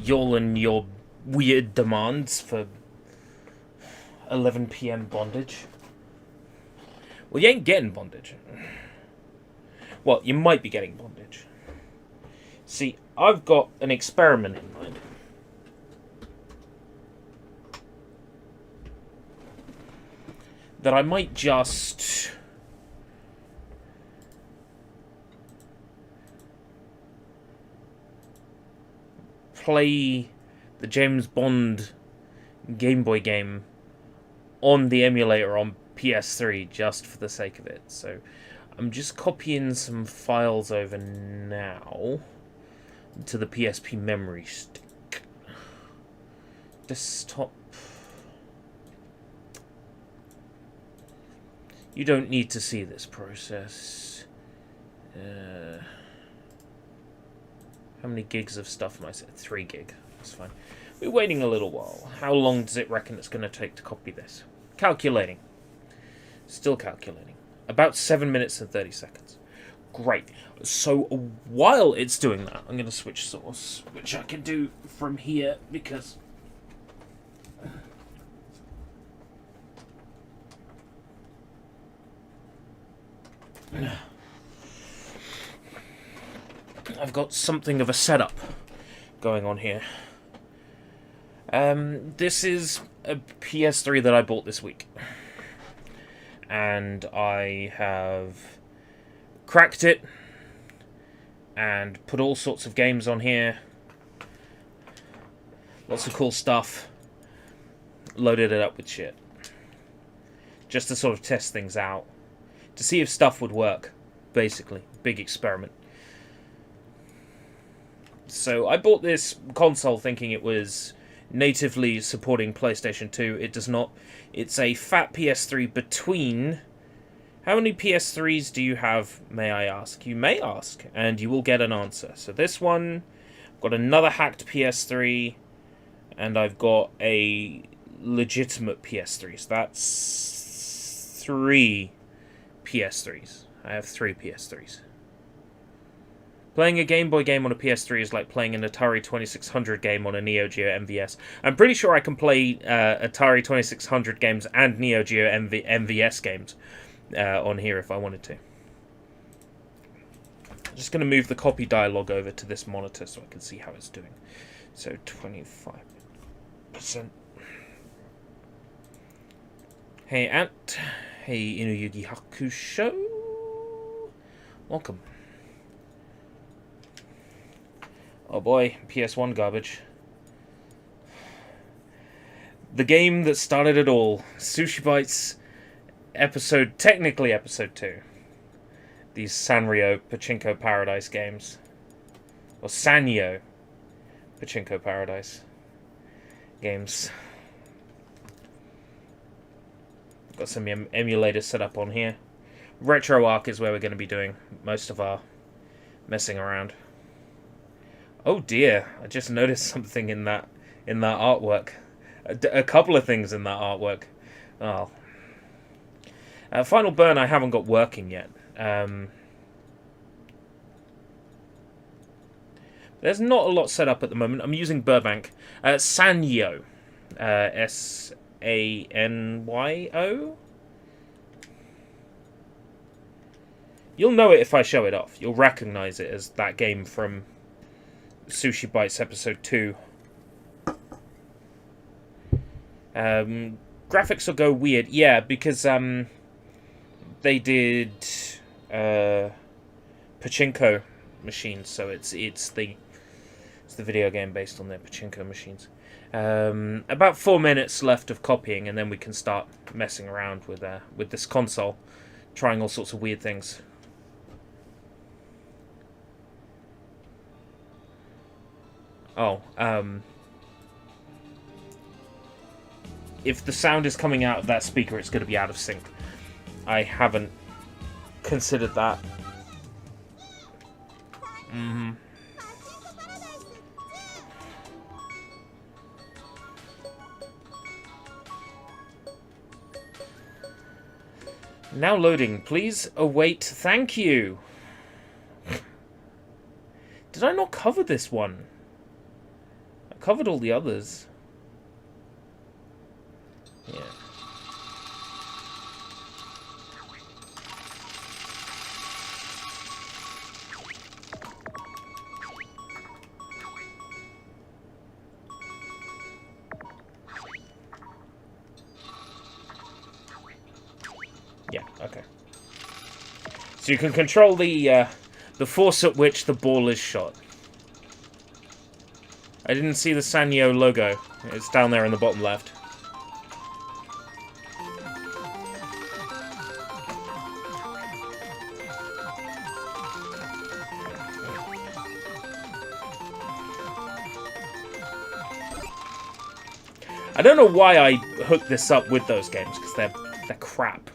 y'all and your weird demands for 11 p.m. bondage. Well, you ain't getting bondage. Well, you might be getting bondage. See, I've got an experiment in mind. That I might just play the James Bond Gameboy game on the emulator on PS3 just for the sake of it. So I'm just copying some files over now to the PSP memory stick. Desktop. You don't need to see this process. How many gigs of stuff am I saying? 3 gig. That's fine. We're waiting a little while. How long does it reckon it's going to take to copy this? Calculating. Still calculating. About 7 minutes and 30 seconds. Great. So while it's doing that, I'm going to switch source, which I can do from here because I've got something of a setup going on here. This is a PS3 that I bought this week. And I have cracked it and put all sorts of games on here. Lots of cool stuff. Loaded it up with shit. Just to sort of test things out. To see if stuff would work. Basically. Big experiment. So I bought this console thinking it was natively supporting PlayStation 2. It does not. It's a fat PS3 between... How many PS3s do you have, may I ask? You may ask, and you will get an answer. So this one, I've got another hacked PS3, and I've got a legitimate PS3. So that's 3 PS3s. I have 3 PS3s. Playing a Game Boy game on a PS3 is like playing an Atari 2600 game on a Neo Geo MVS. I'm pretty sure I can play Atari 2600 games and Neo Geo MVS games on here if I wanted to. I'm just going to move the copy dialog over to this monitor so I can see how it's doing. So 25%. Hey Ant. Hey Inuyugi Hakusho. Welcome. Oh boy, PS1 garbage. The game that started it all. Sushi Bites technically episode 2. These Sanrio Pachinko Paradise games. Or Sanyo Pachinko Paradise games. Got some emulators set up on here. RetroArch is where we're going to be doing most of our messing around. Oh dear, I just noticed something in that artwork. A couple of things in that artwork. Oh. Final Burn I haven't got working yet. There's not a lot set up at the moment. I'm using Burbank. Sanyo. S-A-N-Y-O? You'll know it if I show it off. You'll recognize it as that game from Sushi Bites episode 2. Graphics will go weird. Yeah, because they did pachinko machines, so it's the video game based on their pachinko machines. About 4 minutes left of copying, and then we can start messing around with this console, trying all sorts of weird things. Oh, if the sound is coming out of that speaker, it's going to be out of sync. I haven't considered that. Now loading. Please await. Thank you. Did I not cover this one? I covered all the others. Yeah. Yeah, okay. So you can control the force at which the ball is shot. I didn't see the Sanyo logo. It's down there in the bottom left. I don't know why I hooked this up with those games, because they're crap.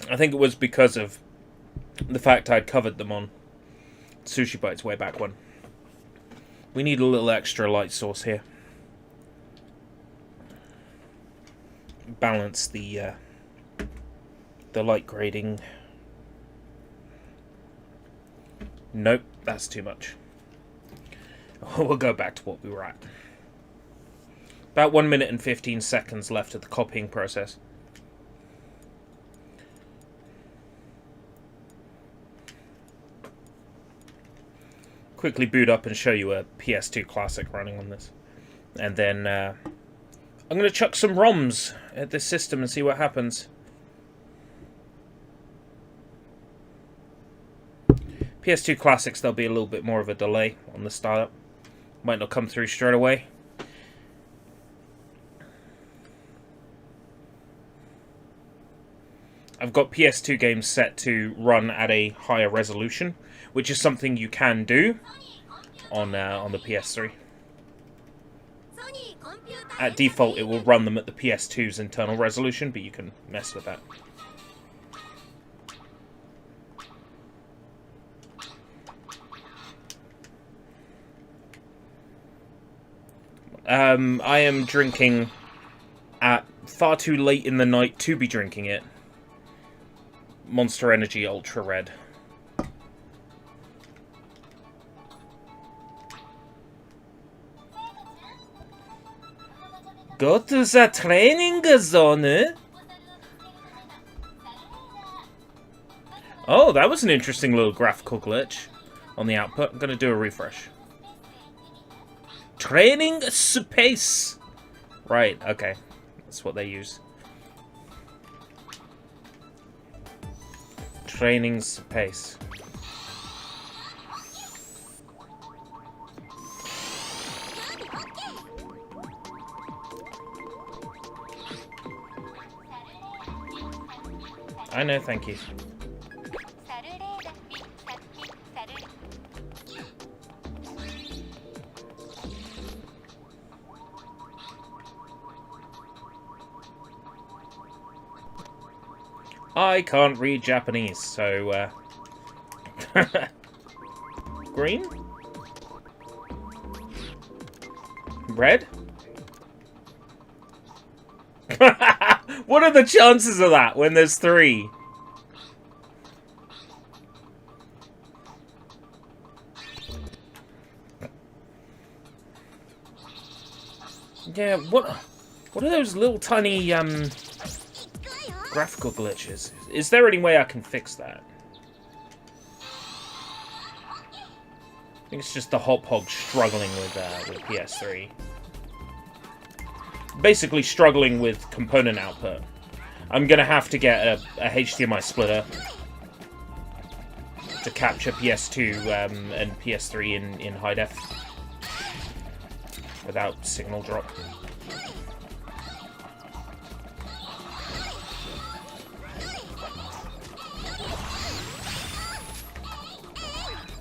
I think it was because of the fact I'd covered them on Sushi Bites way back when. We need a little extra light source here. Balance the light grading. Nope, that's too much. We'll go back to what we were at. About 1 minute and 15 seconds left of the copying process. Quickly boot up and show you a PS2 classic running on this. And then I'm going to chuck some ROMs at this system and see what happens. PS2 classics, there'll be a little bit more of a delay on the startup. Might not come through straight away. I've got PS2 games set to run at a higher resolution, which is something you can do on the PS3. At default, it will run them at the PS2's internal resolution, but you can mess with that. I am drinking at far too late in the night to be drinking it. Monster Energy Ultra Red. Go to the training zone. Oh, that was an interesting little graphical glitch on the output. I'm going to do a refresh. Training space. Right, okay. That's what they use. Training space. I know, thank you. I can't read Japanese, so, green? Red? What are the chances of that when there's 3? Yeah, what are those little tiny, graphical glitches? Is there any way I can fix that? I think it's just the Hop Hog struggling with PS3. Basically struggling with component output. I'm gonna have to get a HDMI splitter to capture PS2 and PS3 in high def without signal drop.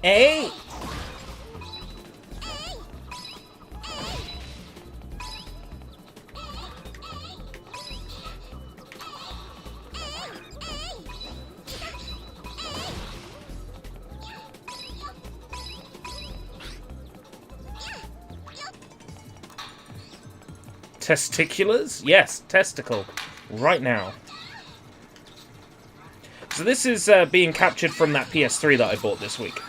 Hey! Testiculars? Yes, testicle. right now. So this is being captured from that PS3 that I bought this week.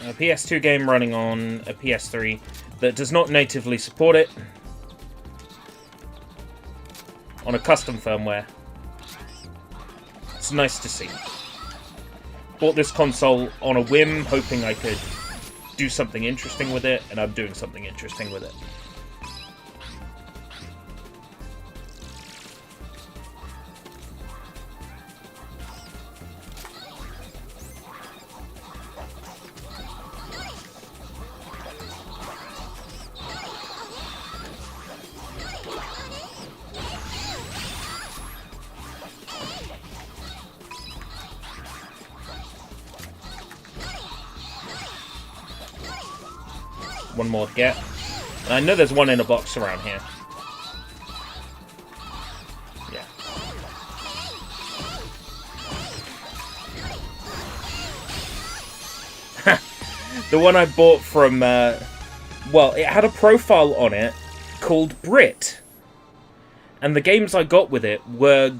A PS2 game running on a PS3 that does not natively support it on a custom firmware. It's nice to see. Bought this console on a whim, hoping I could do something interesting with it, and I'm doing something interesting with it. One more to get. And I know there's one in a box around here. Yeah. The one I bought from, well, it had a profile on it called Brit. And the games I got with it were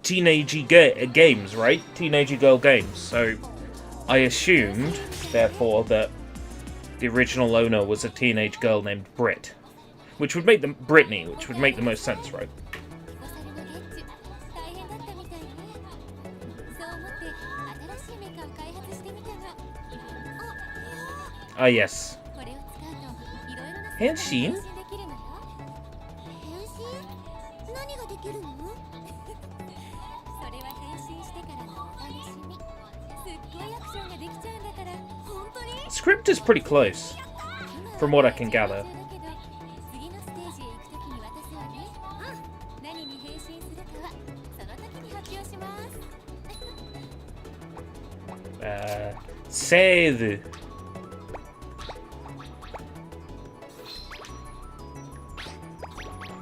teenagey games, right? Teenagey girl games. So I assumed, therefore, that the original owner was a teenage girl named Brit, which would make them Britney, which would make the most sense, right? Ah, yes. Henshin? Script is pretty close, from what I can gather. Save.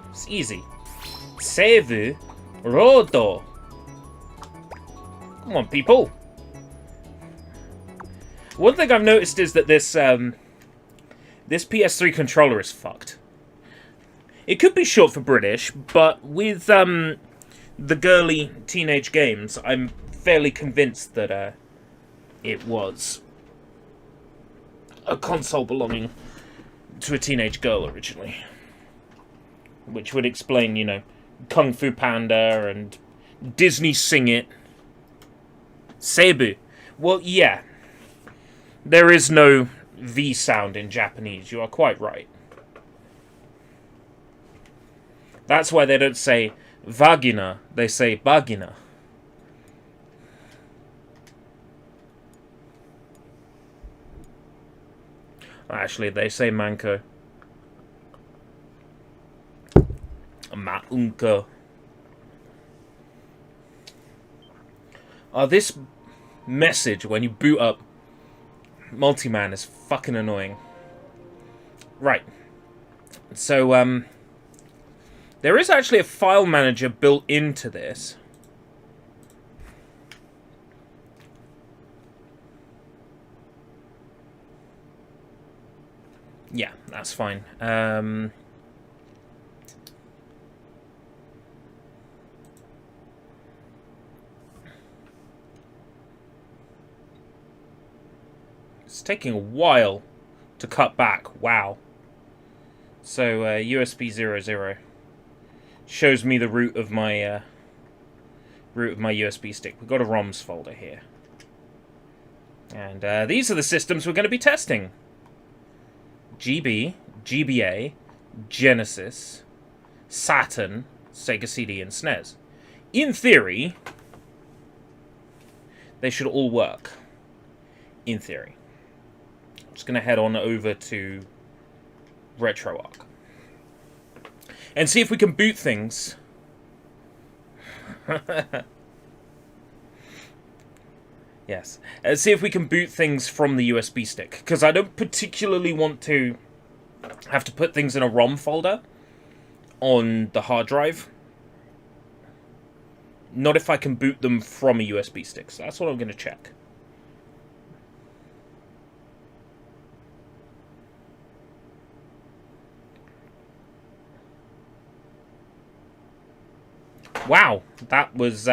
It's easy. Save. Rodo. Come on, people. One thing I've noticed is that this this PS3 controller is fucked. It could be short for British, but with the girly teenage games, I'm fairly convinced that it was a console belonging to a teenage girl originally. Which would explain, you know, Kung Fu Panda and Disney Sing It. Seibu. Well, yeah. There is no V sound in Japanese. You are quite right. That's why they don't say vagina. They say bagina. Actually, they say manko. Maunko. This message when you boot up Multiman is fucking annoying. Right. So, there is actually a file manager built into this. Yeah, that's fine. It's taking a while to cut back. Wow. So USB 00 shows me the root of my USB stick. We've got a ROMs folder here, and these are the systems we're going to be testing: GB, GBA, Genesis, Saturn, Sega CD, and SNES. In theory, they should all work. In theory. I'm just going to head on over to RetroArch and see if we can boot things. Yes. See if we can boot things from the USB stick, because I don't particularly want to have to put things in a ROM folder on the hard drive. Not if I can boot them from a USB stick. So that's what I'm going to check. Wow, that was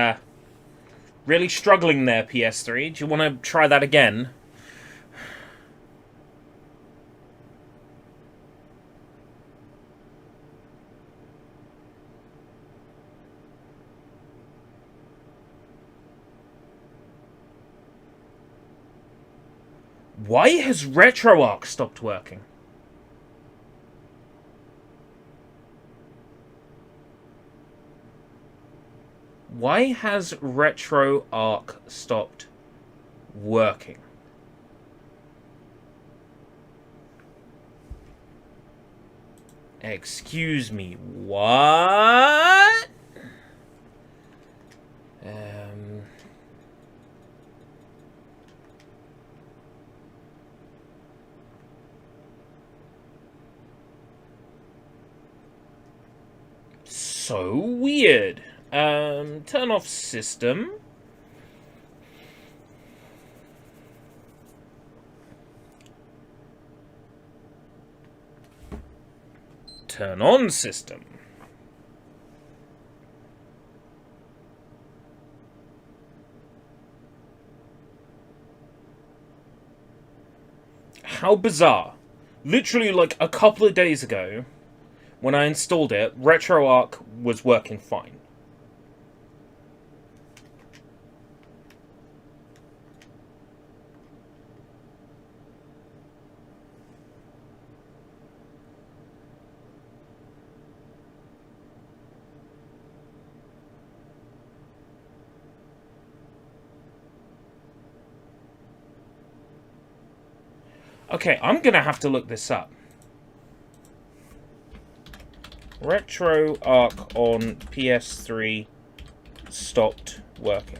really struggling there, PS3. Do you want to try that again? Why has RetroArch stopped working? Why has RetroArch stopped working? Excuse me, what? So weird. Turn off system. Turn on system. How bizarre. Literally like a couple of days ago, when I installed it, RetroArch was working fine. Okay, I'm gonna have to look this up. RetroArch on PS3 stopped working.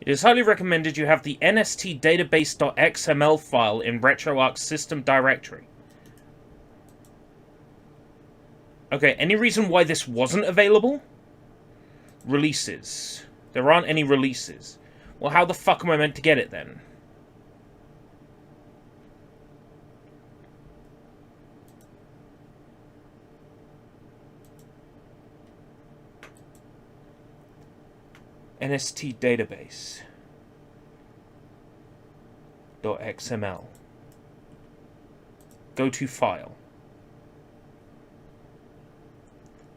It is highly recommended you have the nstdatabase.xml file in RetroArch's system directory. Okay, any reason why this wasn't available? Releases. There aren't any releases. Well, how the fuck am I meant to get it then? NST database .xml. Go to file.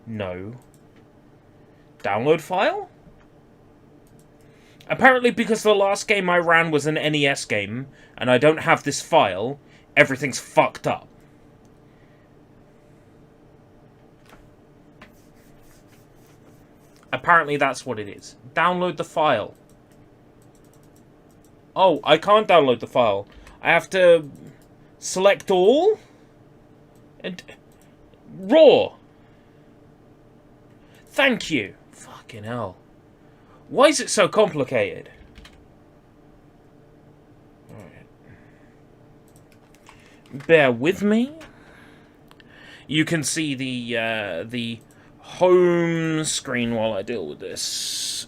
No. Download file? Apparently because the last game I ran was an NES game, and I don't have this file, everything's fucked up. Apparently that's what it is. Download the file. Oh, I can't download the file. I have to select all? And RAW. Thank you. Fucking hell. Why is it so complicated? Alright. Bear with me. You can see the home screen while I deal with this.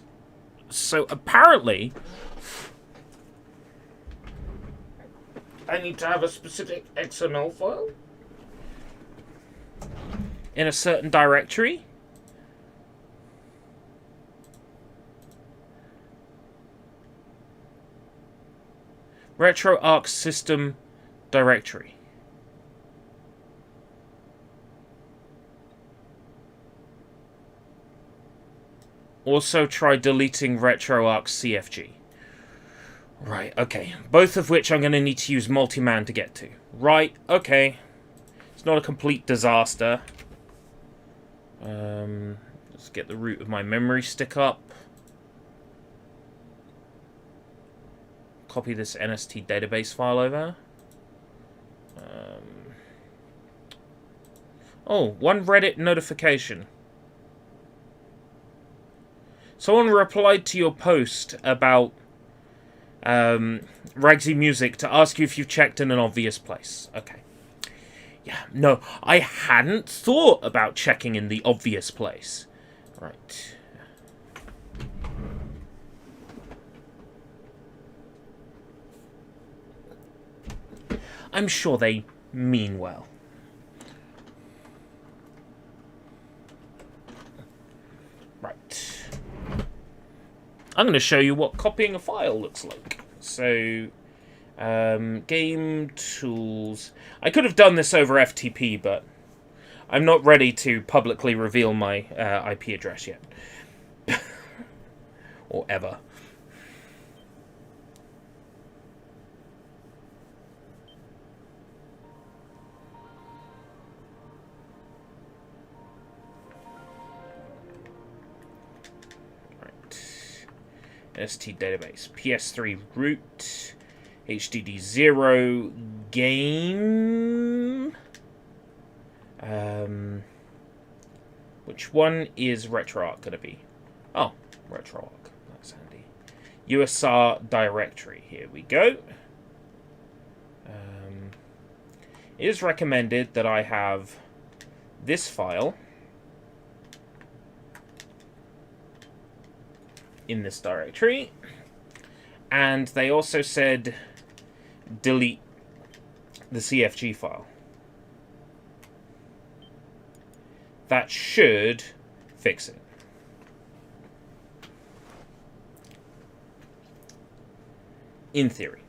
So apparently I need to have a specific XML file in a certain directory. RetroArch system directory. Also try deleting RetroArch CFG. Right, okay. Both of which I'm going to need to use multi-man to get to. Right, okay. It's not a complete disaster. Let's get the root of my memory stick up. Copy this NST database file over. Oh, one Reddit notification. Someone replied to your post about Ragsy Music to ask you if you've checked in an obvious place. Okay. Yeah, no, I hadn't thought about checking in the obvious place. Right. I'm sure they mean well. Right. I'm going to show you what copying a file looks like. So, game tools. I could have done this over FTP, but I'm not ready to publicly reveal my IP address yet. Or ever. ST database, PS3 root, HDD0 game. Which one is RetroArch going to be? Oh, RetroArch. That's handy. USR directory. Here we go. It is recommended that I have this file in this directory, and they also said delete the CFG file. That should fix it. In theory.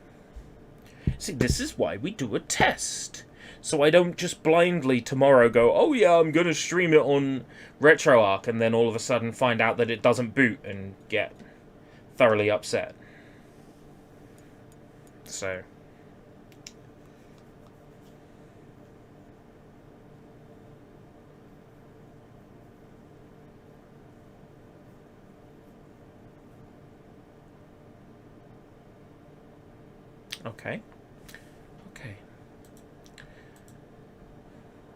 See, this is why we do a test. So I don't just blindly tomorrow go, oh yeah, I'm going to stream it on RetroArch, and then all of a sudden find out that it doesn't boot and get thoroughly upset. So. Okay. Okay.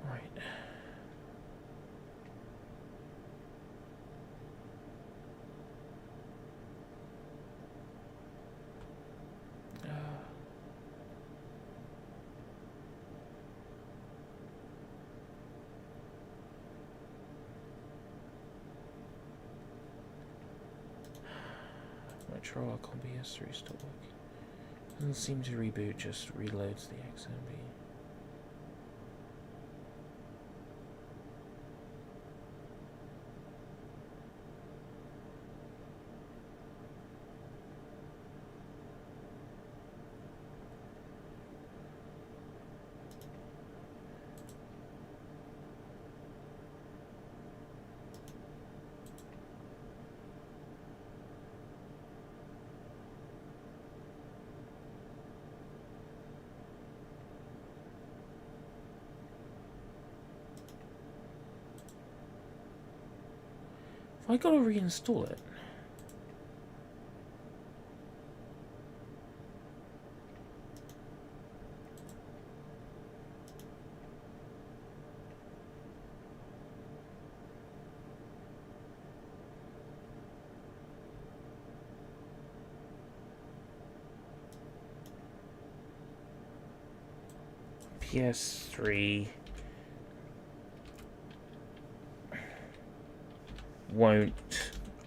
Right. RetroArch on PS3 still working. Doesn't seem to reboot, just reloads the XMB. I gotta reinstall it. PS3 won't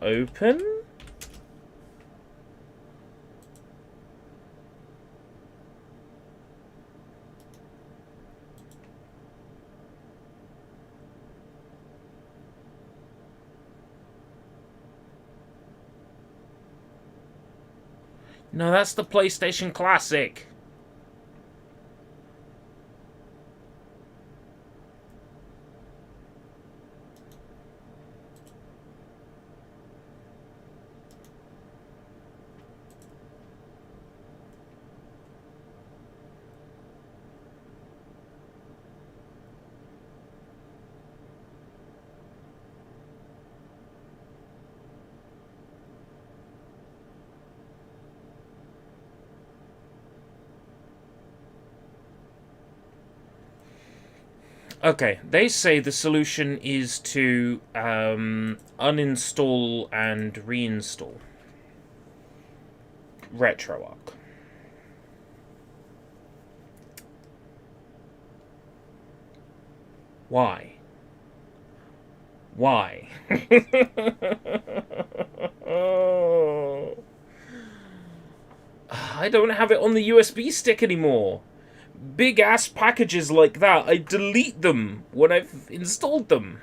open. No, that's the PlayStation Classic. Okay, they say the solution is to uninstall and reinstall RetroArch. Why? Why? I don't have it on the USB stick anymore. Big ass packages like that, I delete them when I've installed them.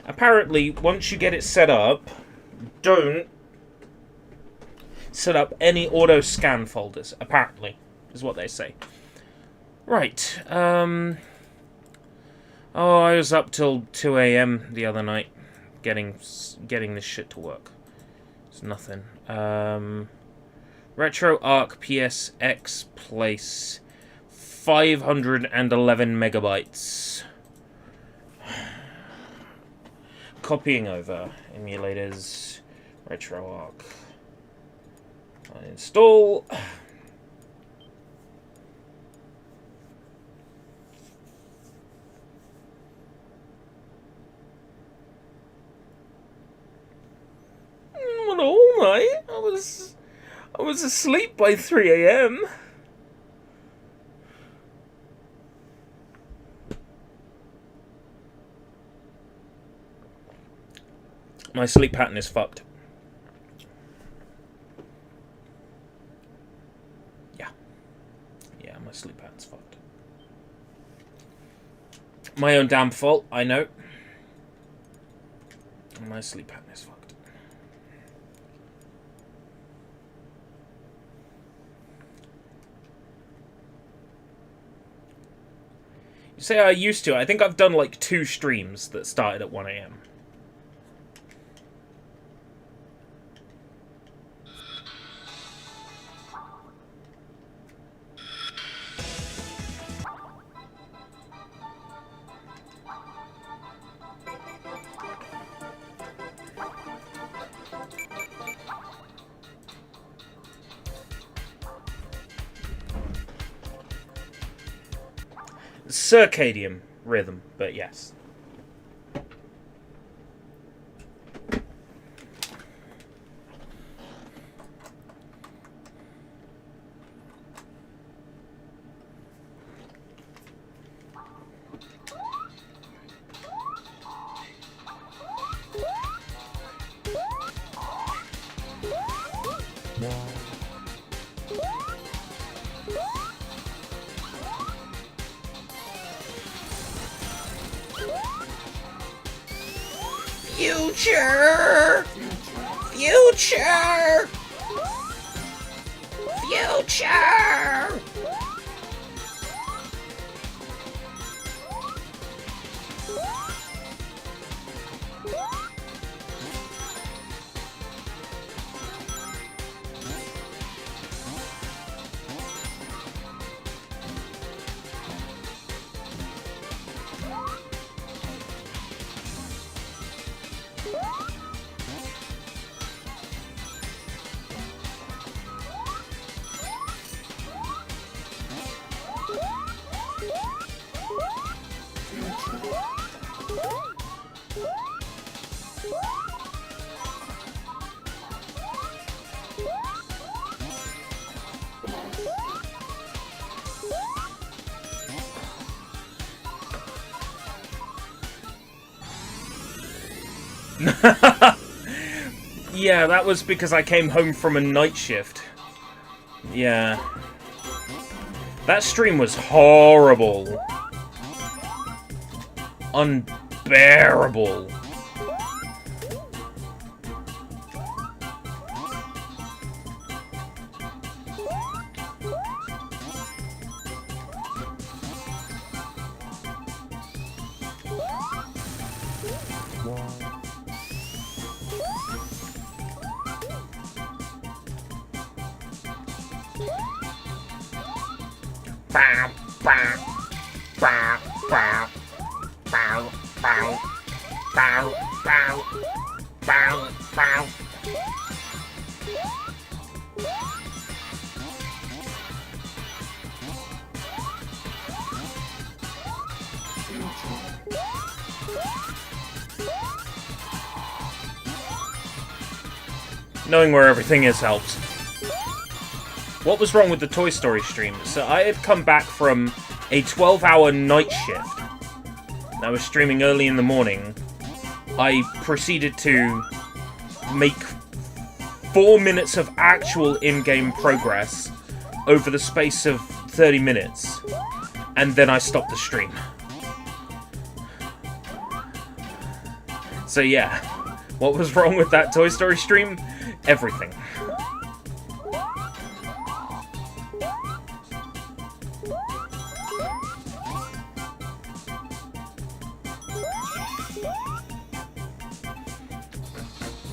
Apparently, once you get it set up, don't set up any auto scan folders. Apparently, is what they say. Right. Oh, I was up till 2 a.m. the other night, getting this shit to work. It's nothing. RetroArch PSX place 511 megabytes. Copying over emulators. RetroArch. Uninstall. All night. I was asleep by 3 a.m. My sleep pattern is fucked. Yeah, my sleep pattern's fucked. My own damn fault, I know. My sleep pattern is fucked. You say I used to. I think I've done like 2 streams that started at 1 a.m. Circadian rhythm, but yes. Future! Future! Future! Yeah, that was because I came home from a night shift. Yeah. That stream was horrible. Unbearable. Knowing where everything is helps. What was wrong with the Toy Story stream? So I had come back from a 12-hour night shift. I was streaming early in the morning. I proceeded to make 4 minutes of actual in-game progress over the space of 30 minutes. And then I stopped the stream. So yeah, what was wrong with that Toy Story stream? Everything.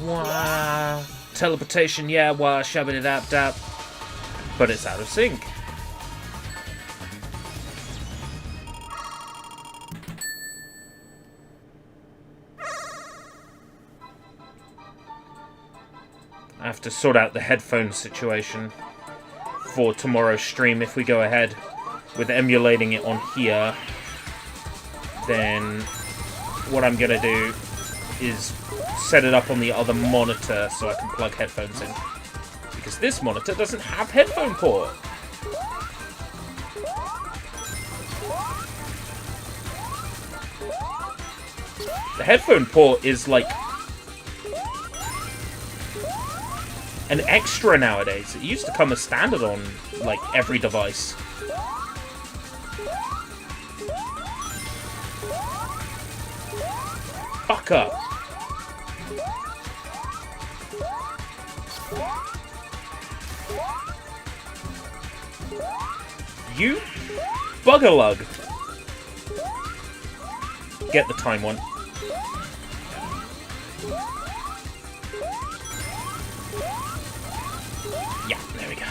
Wah. Teleportation, yeah, wah, shabba-da-dap-dap. But it's out of sync. I have to sort out the headphone situation for tomorrow's stream. If we go ahead with emulating it on here, then what I'm going to do is set it up on the other monitor so I can plug headphones in. Because this monitor doesn't have headphone port. The headphone port is like an extra nowadays. It used to come as standard on like every device. Fuck up. You bugger-lug. Get the time one. Yeah, there we go.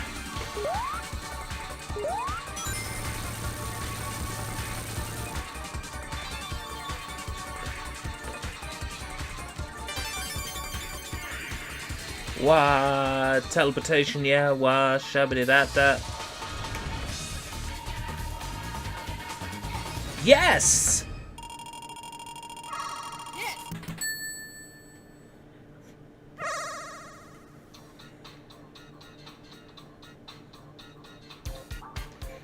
Wah, teleportation, yeah, wah, shabba-da-da-da. Yes!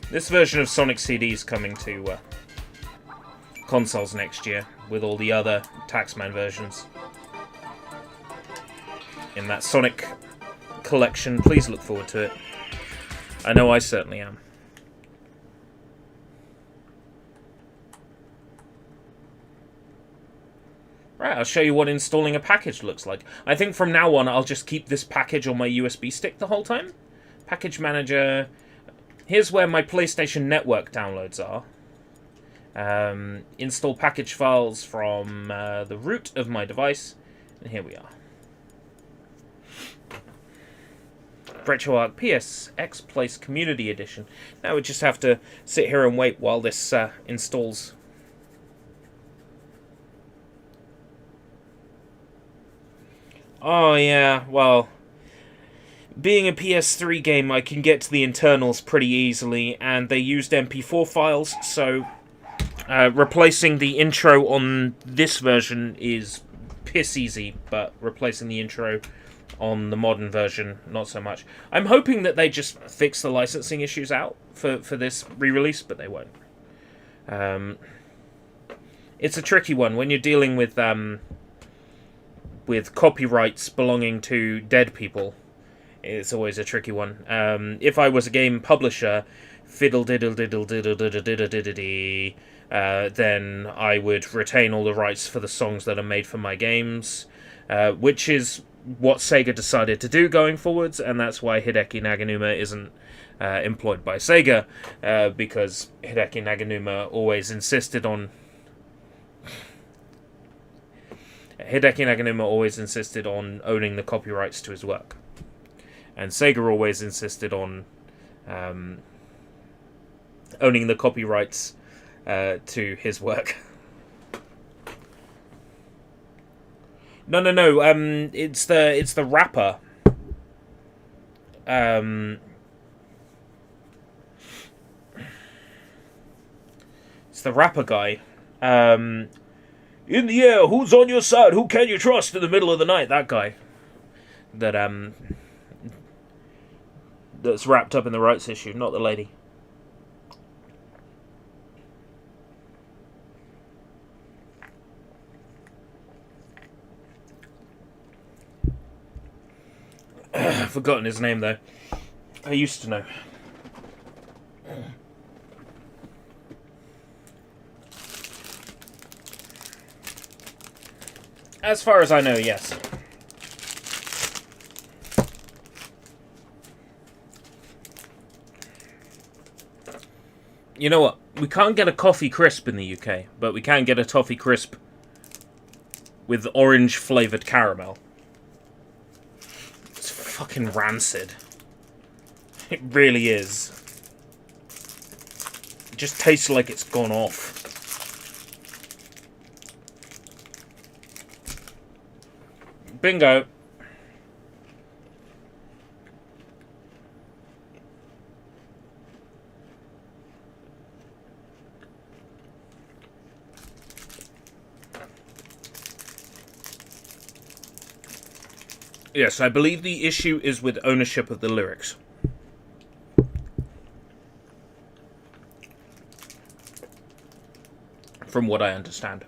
This version of Sonic CD is coming to consoles next year, with all the other Taxman versions. In that Sonic collection, please look forward to it. I know I certainly am. Right, I'll show you what installing a package looks like. I think from now on, I'll just keep this package on my USB stick the whole time. Package Manager. Here's where my PlayStation Network downloads are. Install package files from the root of my device. And here we are. RetroArch PSX Place Community Edition. Now we just have to sit here and wait while this installs. Oh yeah, well, being a PS3 game, I can get to the internals pretty easily, and they used MP4 files, so replacing the intro on this version is piss easy, but replacing the intro on the modern version, not so much. I'm hoping that they just fix the licensing issues out for this re-release, but they won't. It's a tricky one when you're dealing with copyrights belonging to dead people. It's always a tricky one. If I was a game publisher, fiddle-diddle-diddle-diddle-diddle-diddle-diddle-dee, then I would retain all the rights for the songs that are made for my games, which is what Sega decided to do going forwards, and that's why Hideki Naganuma isn't employed by Sega, because Hideki Naganuma always insisted on owning the copyrights to his work. And Sega always insisted on owning the copyrights to his work. No. It's the rapper. It's the rapper guy. In the air, who's on your side? Who can you trust in the middle of the night? That guy. that that's wrapped up in the rights issue, not the lady. I've forgotten his name though. I used to know. As far as I know, yes. You know what? We can't get a coffee crisp in the UK, but we can get a toffee crisp with orange flavoured caramel. It's fucking rancid. It really is. It just tastes like it's gone off. Bingo. Yes, I believe the issue is with ownership of the lyrics. From what I understand.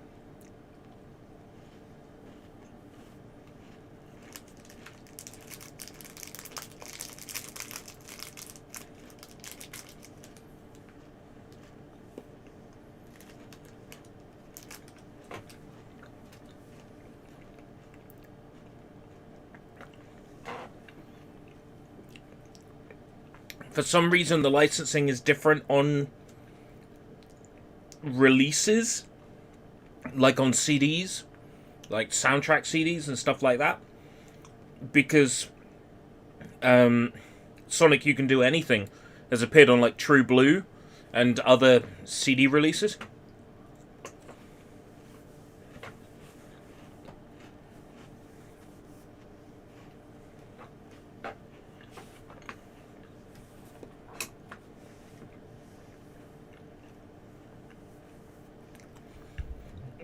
For some reason, the licensing is different on releases, like on CDs, like soundtrack CDs and stuff like that. Because Sonic You Can Do Anything has appeared on like True Blue and other CD releases.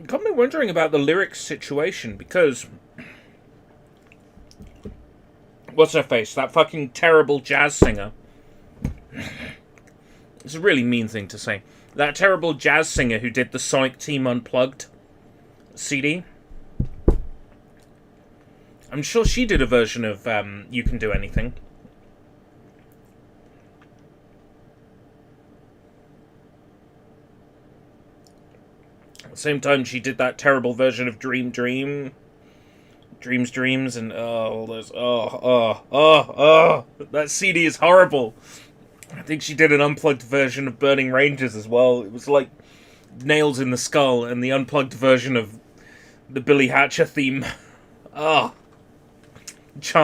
Got me wondering about the lyrics situation, because what's her face? That fucking terrible jazz singer. It's a really mean thing to say. That terrible jazz singer who did the Sonic Team Unplugged CD. I'm sure she did a version of You Can Do Anything. At the same time, she did that terrible version of Dream Dream. Dreams, and all those. That CD is horrible. I think she did an unplugged version of Burning Rangers as well. It was like Nails in the Skull and the unplugged version of the Billy Hatcher theme. Chant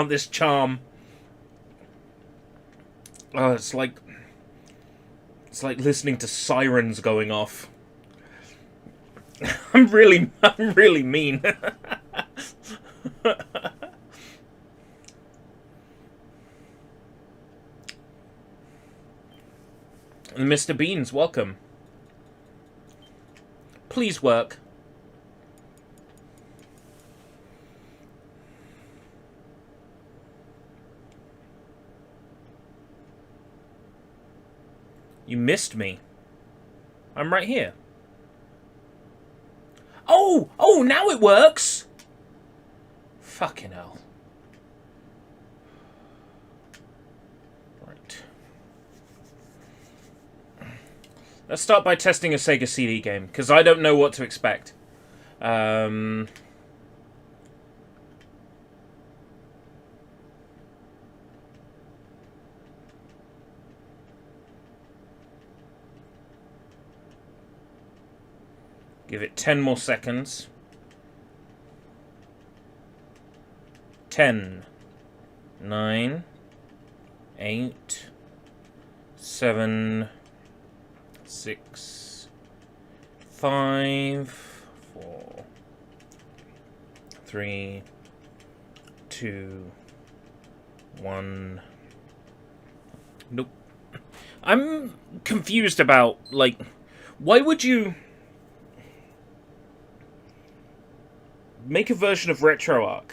This Charm. It's like listening to sirens going off. I'm really mean. Mr. Beans, welcome. Please work. You missed me. I'm right here. Oh, now it works! Fucking hell. Right. Let's start by testing a Sega CD game, because I don't know what to expect. Give it 10 more seconds. 10, 9, 8, 7, 6, 5, 4, 3, 2, 1. Nope. I'm confused about, like, why would you make a version of RetroArch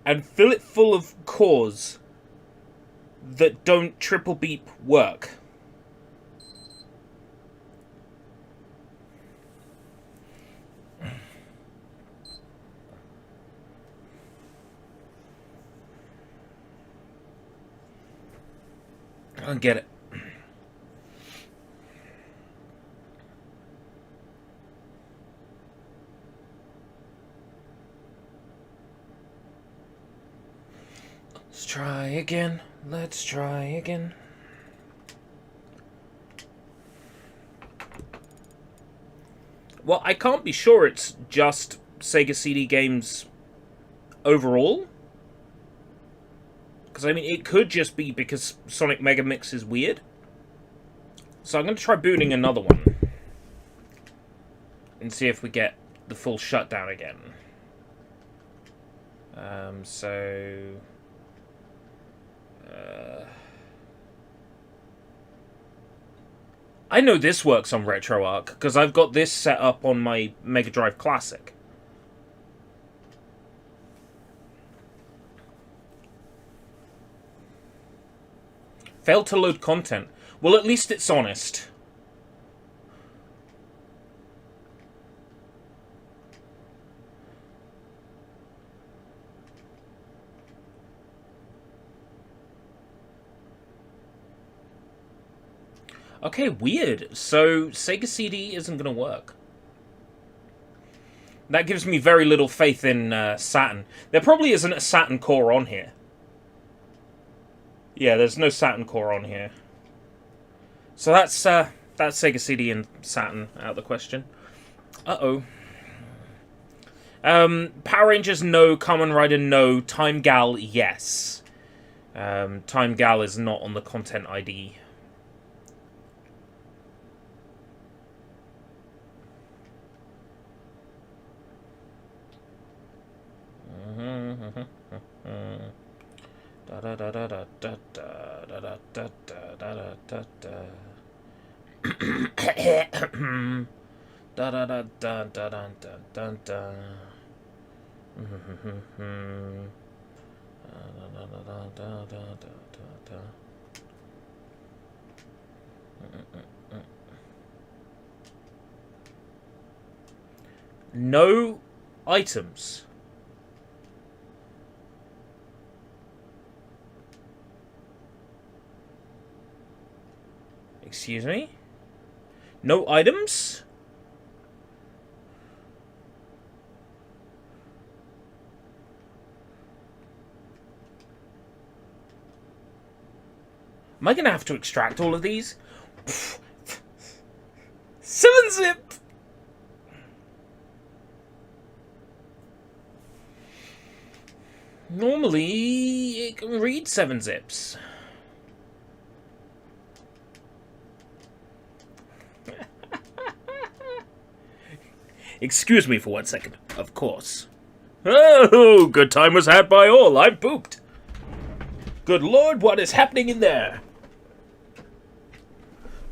and fill it full of cores that don't triple beep work. I don't get it. Let's try again. Let's try again. Well, I can't be sure it's just Sega CD games overall. Because, I mean, it could just be because Sonic Mega Mix is weird. So I'm going to try booting another one. And see if we get the full shutdown again. I know this works on RetroArch, because I've got this set up on my Mega Drive Classic. Failed to load content. Well, at least it's honest. Okay, weird. So, Sega CD isn't going to work. That gives me very little faith in Saturn. There probably isn't a Saturn core on here. Yeah, there's no Saturn core on here. So that's Sega CD and Saturn out of the question. Uh-oh. Power Rangers, no. Kamen Rider, no. Time Gal, yes. Time Gal is not on the content ID. No items. Excuse me? No items? Am I going to have to extract all of these? 7-zip! Normally, it can read 7-zips. Excuse me for 1 second, of course. Oh, good time was had by all. I pooped. Good lord, what is happening in there?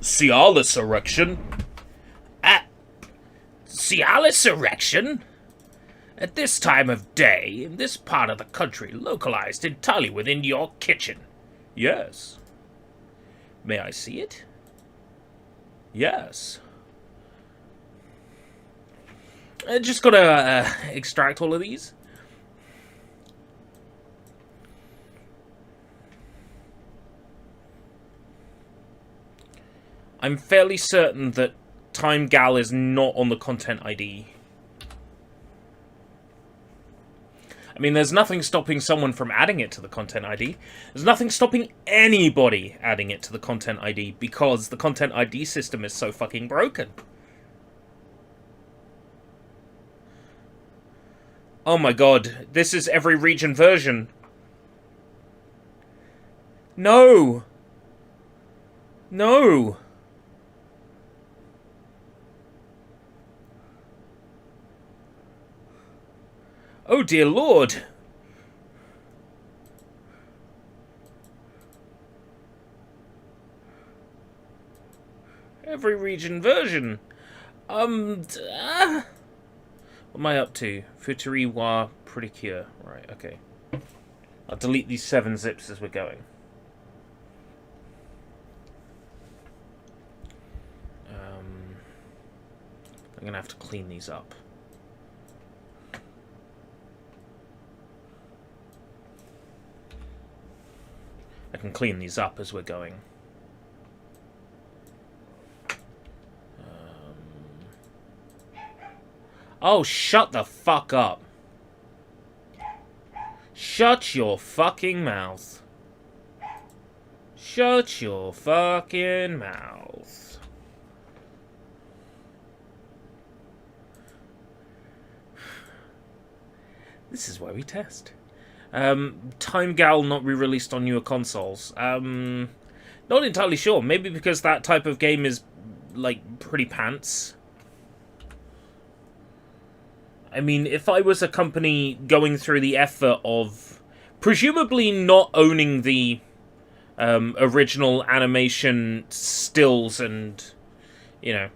Cialis erection? Cialis erection? At this time of day, in this part of the country, localized entirely within your kitchen. Yes. May I see it? Yes. I just gotta extract all of these. I'm fairly certain that Time Gal is not on the content ID. I mean, there's nothing stopping someone from adding it to the content ID. There's nothing stopping anybody adding it to the content ID because the content ID system is so fucking broken. Oh my god, this is every region version. No! No! Oh dear lord! Every region version. What am I up to? Futuriwa Pretty Cure. Right, okay. I'll delete these 7 zips as we're going. I'm going to have to clean these up. I can clean these up as we're going. Oh, shut the fuck up. Shut your fucking mouth. Shut your fucking mouth. This is where we test. Time Gal not re-released on newer consoles. Not entirely sure. Maybe because that type of game is, like, pretty pants. I mean, if I was a company going through the effort of presumably not owning the original animation stills and, you know...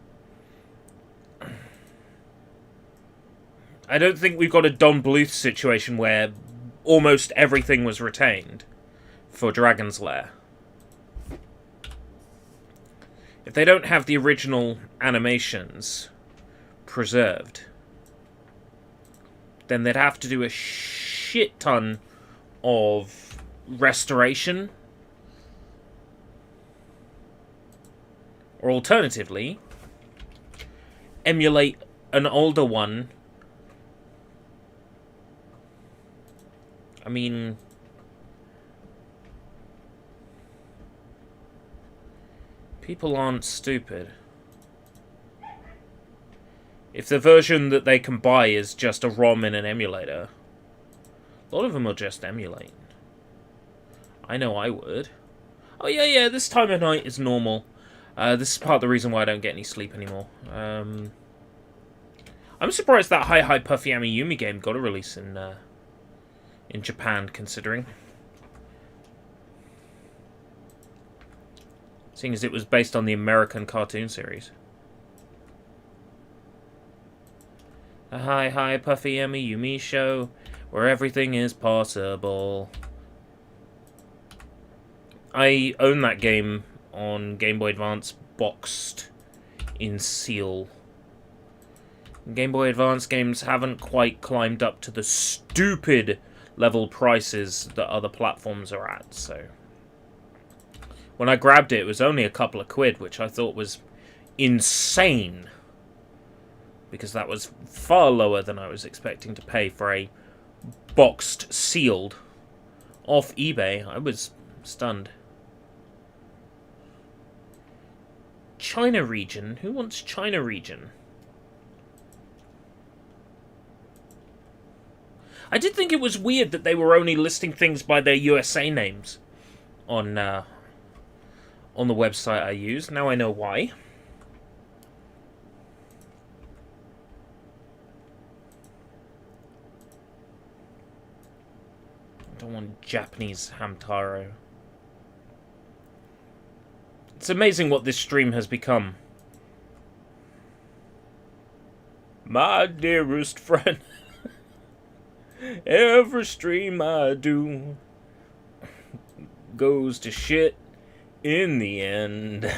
I don't think we've got a Don Bluth situation where almost everything was retained for Dragon's Lair. If they don't have the original animations preserved, then they'd have to do a shit ton of restoration. Or alternatively, emulate an older one. I mean, people aren't stupid. If the version that they can buy is just a ROM in an emulator, a lot of them will just emulate. I know I would. Oh yeah, this time of night is normal. This is part of the reason why I don't get any sleep anymore. I'm surprised that Hi Puffy Amiyumi game got a release in Japan, considering. Seeing as it was based on the American cartoon series. A Hi Puffy Amiyumi show where everything is possible. I own that game on Game Boy Advance boxed in seal. Game Boy Advance games haven't quite climbed up to the stupid level prices that other platforms are at, so... When I grabbed it, it was only a couple of quid, which I thought was insane. Because that was far lower than I was expecting to pay for a boxed, sealed, off eBay. I was stunned. China region? Who wants China region? I did think it was weird that they were only listing things by their USA names on the website I use. Now I know why. I don't want Japanese Hamtaro. It's amazing what this stream has become. My dearest friend. Every stream I do goes to shit in the end.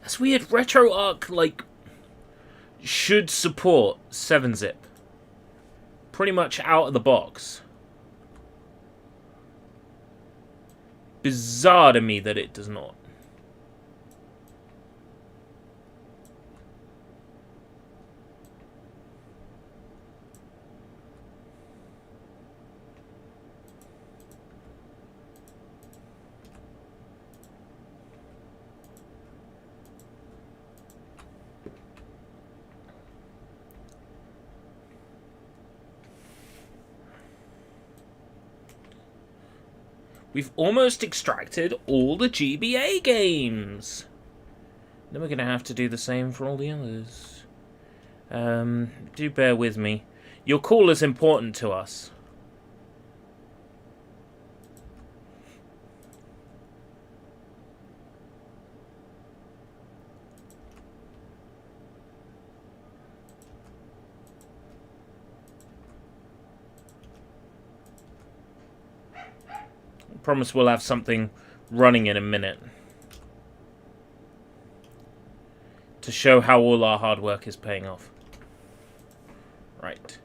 That's weird. RetroArch, like, should support 7-zip. Pretty much out of the box. Bizarre to me that it does not. We've almost extracted all the GBA games. Then we're going to have to do the same for all the others. Do bear with me. Your call is important to us. Promise we'll have something running in a minute. To show how all our hard work is paying off. Right.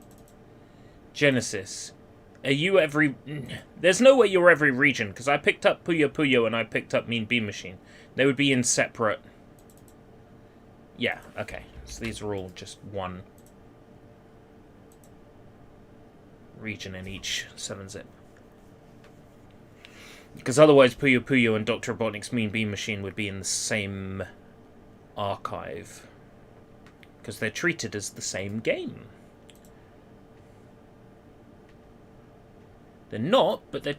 Genesis. Are you every... There's no way you're every region, because I picked up Puyo Puyo and I picked up Mean Bean Machine. They would be in separate... Yeah, okay. So these are all just one region in each 7-zip. Because otherwise Puyo Puyo and Dr. Robotnik's Mean Bean Machine would be in the same archive. Because they're treated as the same game. They're not, but they're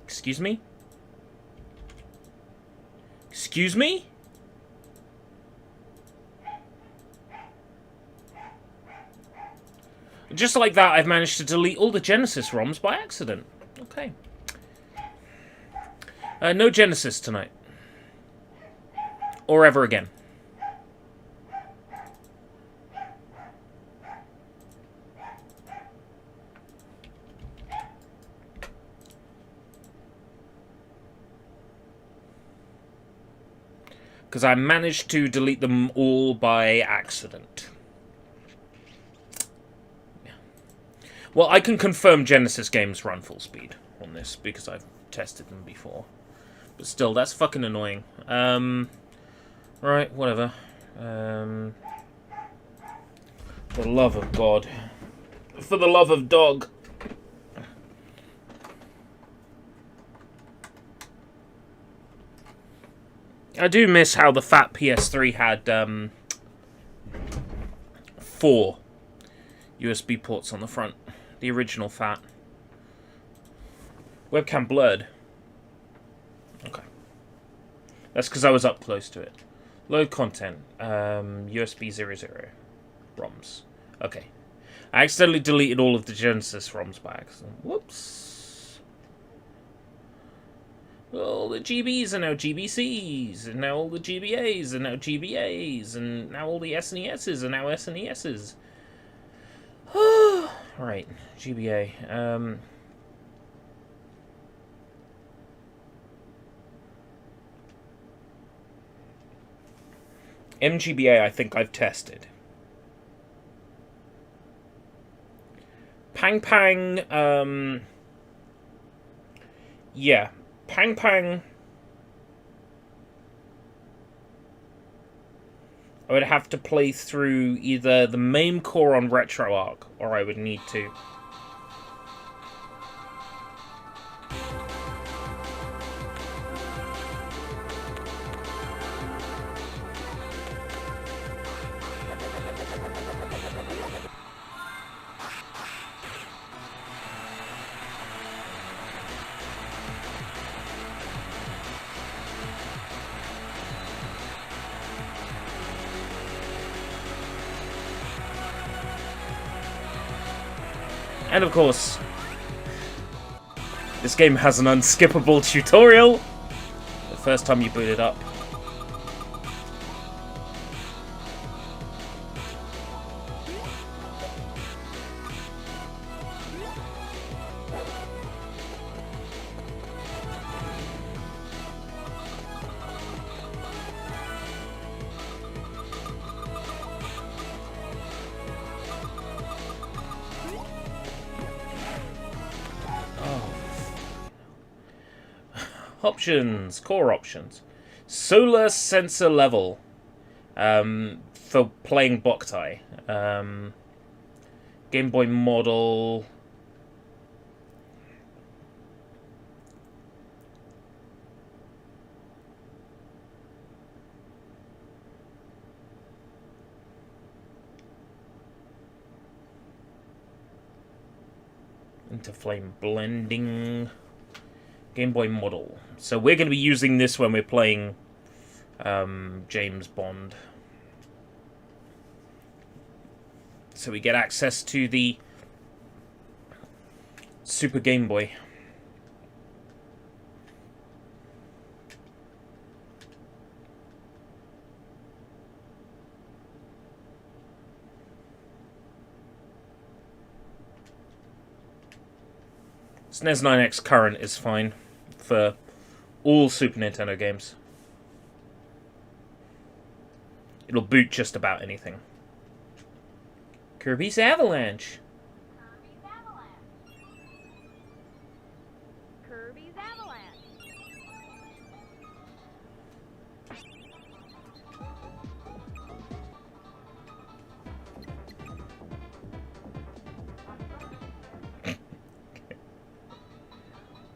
Excuse me? Excuse me? Just like that, I've managed to delete all the Genesis ROMs by accident. Okay. No Genesis tonight. Or ever again. Because I managed to delete them all by accident. Yeah. Well, I can confirm Genesis games run full speed on this, because I've tested them before. But still, that's fucking annoying. Right, whatever. For the love of God. For the love of dog. I do miss how the fat PS3 had 4 USB ports on the front. The original fat. Webcam blurred. Okay. That's because I was up close to it. Load content. USB 00. ROMs. Okay. I accidentally deleted all of the Genesis ROMs by accident. Whoops. All the GBs are now GBCs, and now all the GBAs are now GBAs, and now all the SNESs are now SNESs. Right, GBA. MGBA I think I've tested. Pang Pang, yeah. Pang Pang, I would have to play through either the main core on RetroArch, or I would need to... And of course, this game has an unskippable tutorial the first time you boot it up. Options, core options. Solar sensor level for playing Boktai. Gameboy model. Interflame blending. Gameboy model. So we're going to be using this when we're playing James Bond. So we get access to the Super Game Boy. SNES 9X current is fine for all Super Nintendo games. It'll boot just about anything. Kirby's Avalanche. Kirby's Avalanche.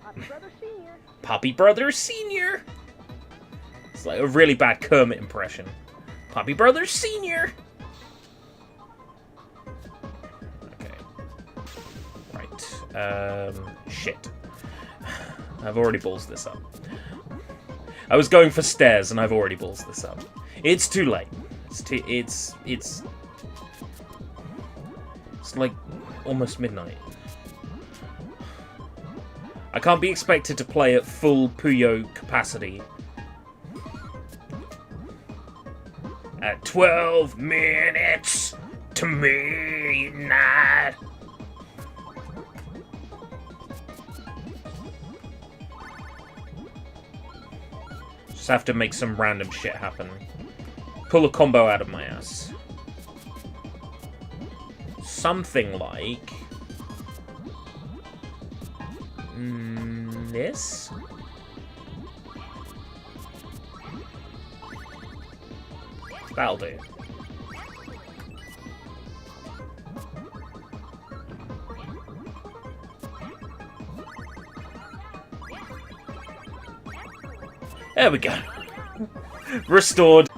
Poppy Brothers Senior. Poppy Brothers Senior. It's like a really bad Kermit impression. Poppy Brothers Senior. Okay. Right. Shit. I've already balls this up. I was going for stairs and I've already balls this up. It's too late. It's like almost midnight. I can't be expected to play at full Puyo capacity at 12 minutes to midnight. Just have to make some random shit happen. Pull a combo out of my ass. Something like... this? That'll do. There we go. Restored.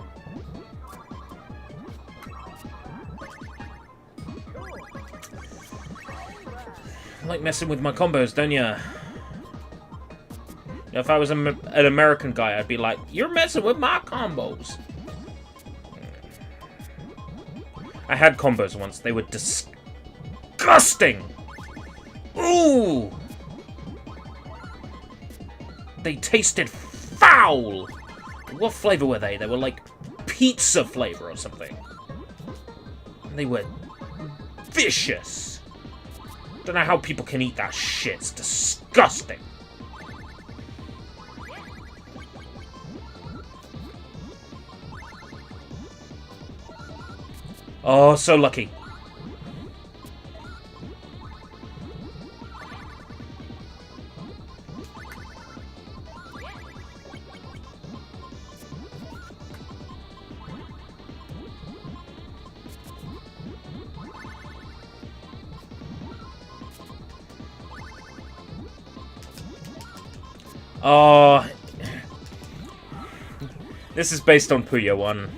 I like messing with my combos, don't ya? If I was an American guy, I'd be like, "You're messing with my combos." I had combos once. They were disgusting. Ooh! They tasted foul! What flavor were they? They were like pizza flavor or something. They were vicious. Don't know how people can eat that shit. It's disgusting. Oh, so lucky. Oh, this is based on Puyo 1,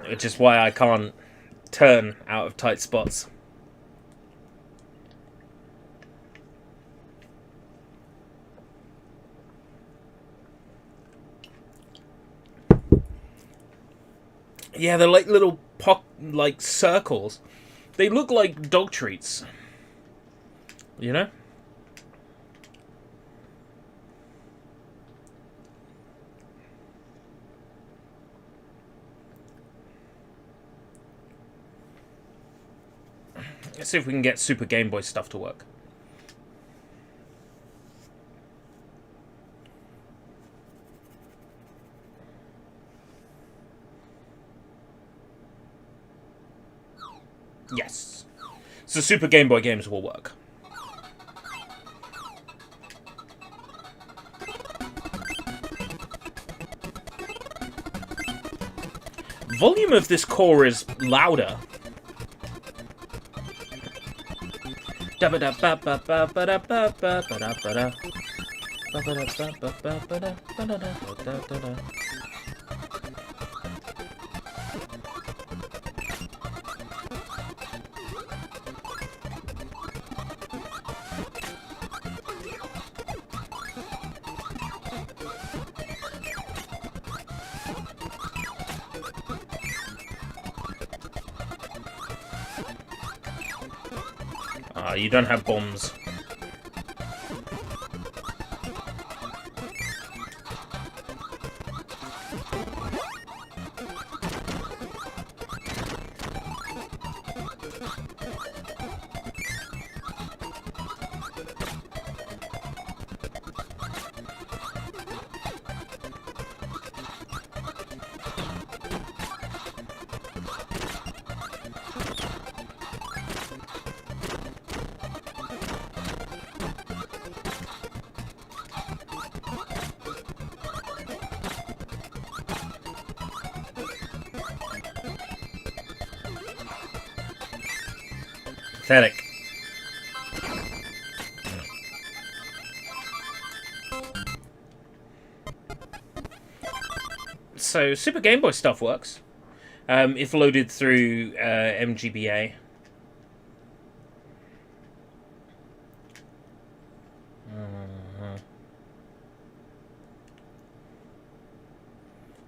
which is why I can't turn out of tight spots. Yeah, they're like little like circles. They look like dog treats. You know? Let's see if we can get Super Game Boy stuff to work. Yes. So Super Game Boy games will work. Volume of this core is louder. You don't have bombs. Pathetic. So, Super Game Boy stuff works. If loaded through MGBA.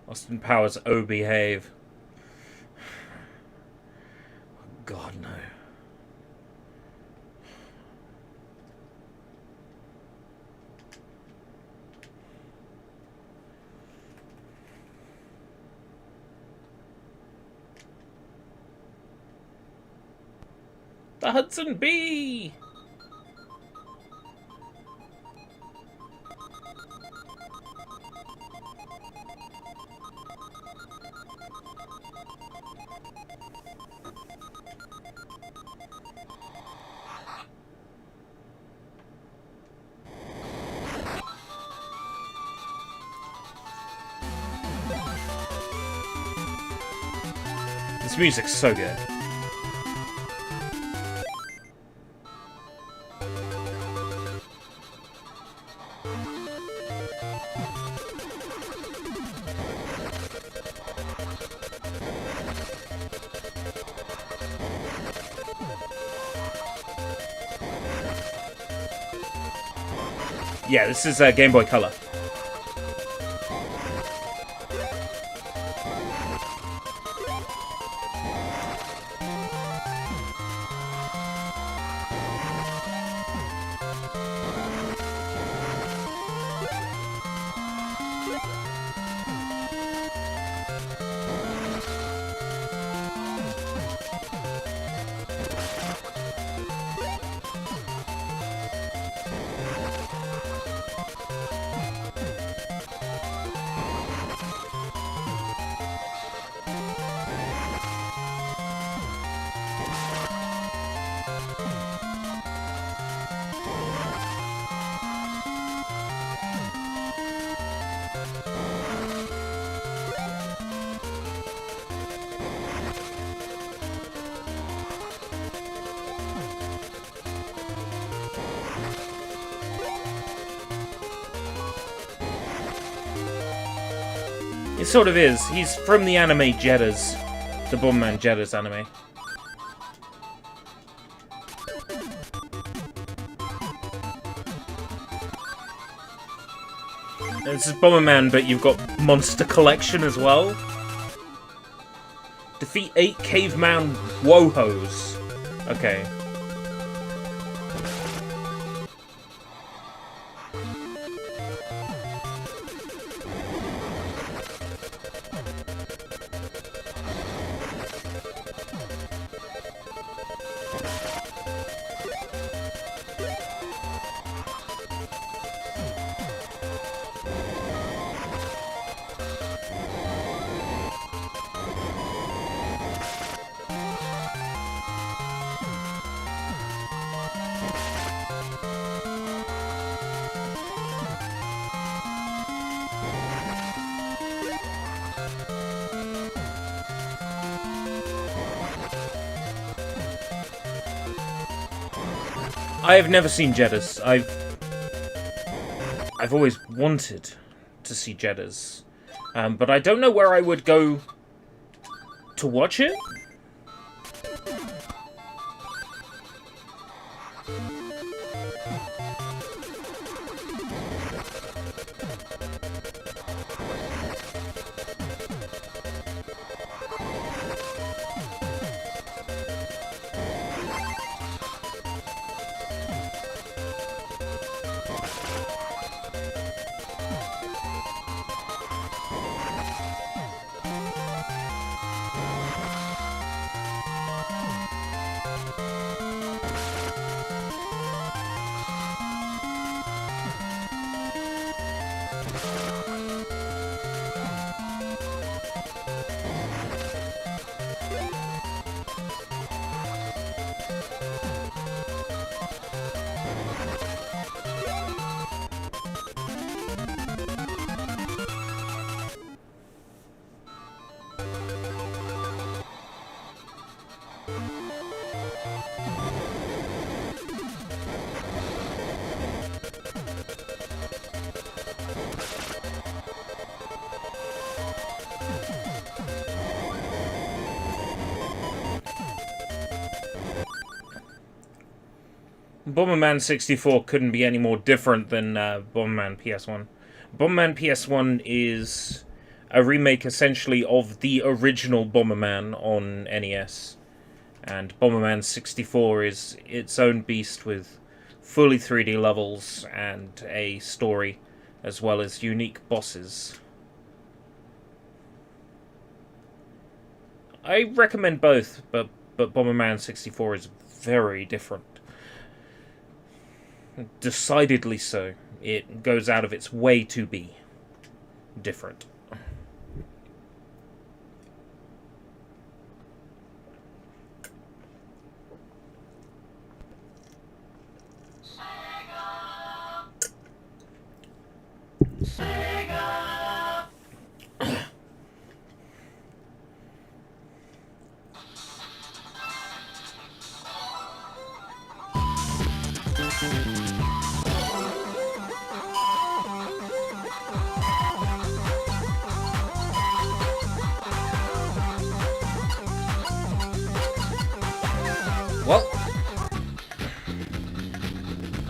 Austin Powers, oh behave. God, no. The Hudson Bee! This music's so good. Yeah, this is Game Boy Color. It sort of is. He's from the anime Jeddas. The Bomberman Jeddas anime. This is Bomberman, but you've got Monster Collection as well. Defeat 8 caveman wohos. Okay. I have never seen Jeddas. I've always wanted to see Jeddas, but I don't know where I would go to watch it. Bomberman 64 couldn't be any more different than Bomberman PS1. Bomberman PS1 is a remake essentially of the original Bomberman on NES. And Bomberman 64 is its own beast with fully 3D levels and a story, as well as unique bosses. I recommend both, but Bomberman 64 is very different. Decidedly so. It goes out of its way to be different. Well,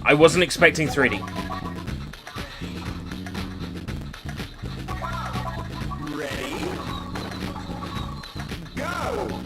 I wasn't expecting 3D. Ready? Go!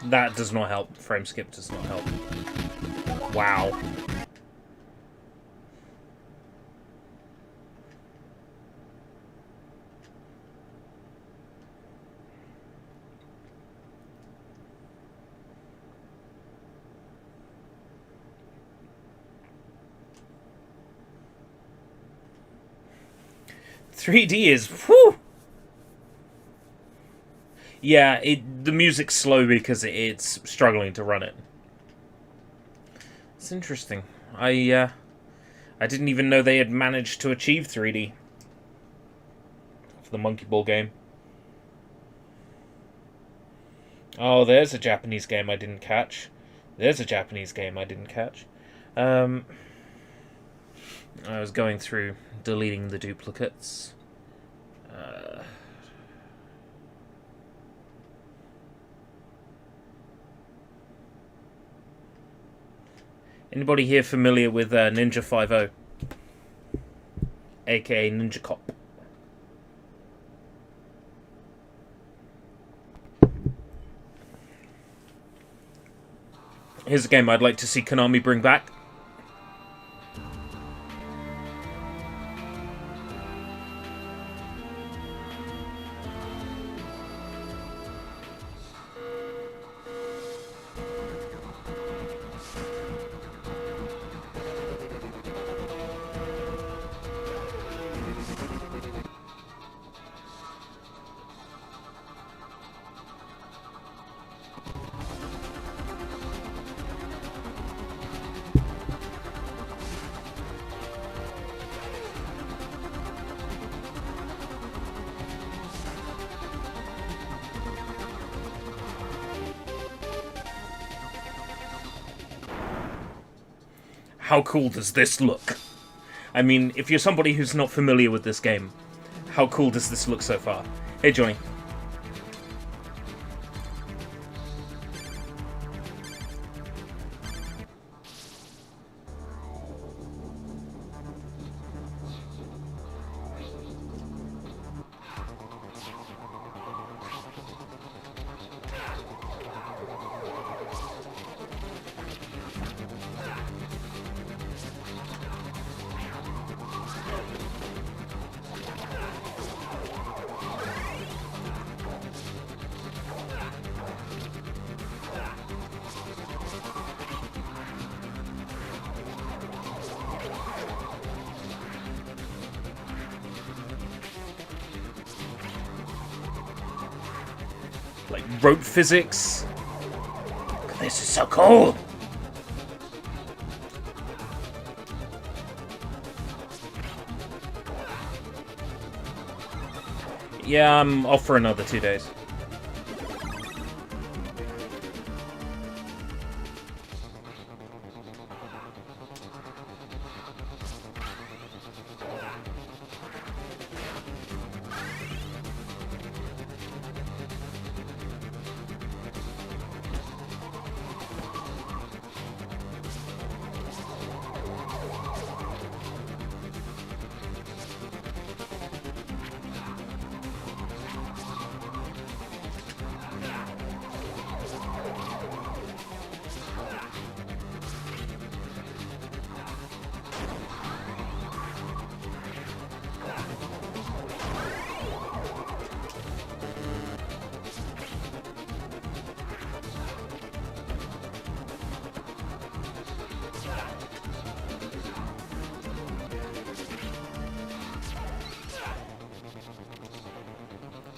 That does not help. Frame skip does not help. Wow. .3D is whew. Yeah, the music's slow because it's struggling to run it. It's interesting. I didn't even know they had managed to achieve 3D for the Monkey Ball game. Oh, there's a Japanese game I didn't catch. There's a Japanese game I didn't catch. I was going through deleting the duplicates. Anybody here familiar with Ninja 5.0? AKA Ninja Cop. Here's a game I'd like to see Konami bring back. How cool does this look? I mean, if you're somebody who's not familiar with this game, how cool does this look so far? Hey, Johnny. rope physics. This is so cool. Yeah, I'm off for another 2 days.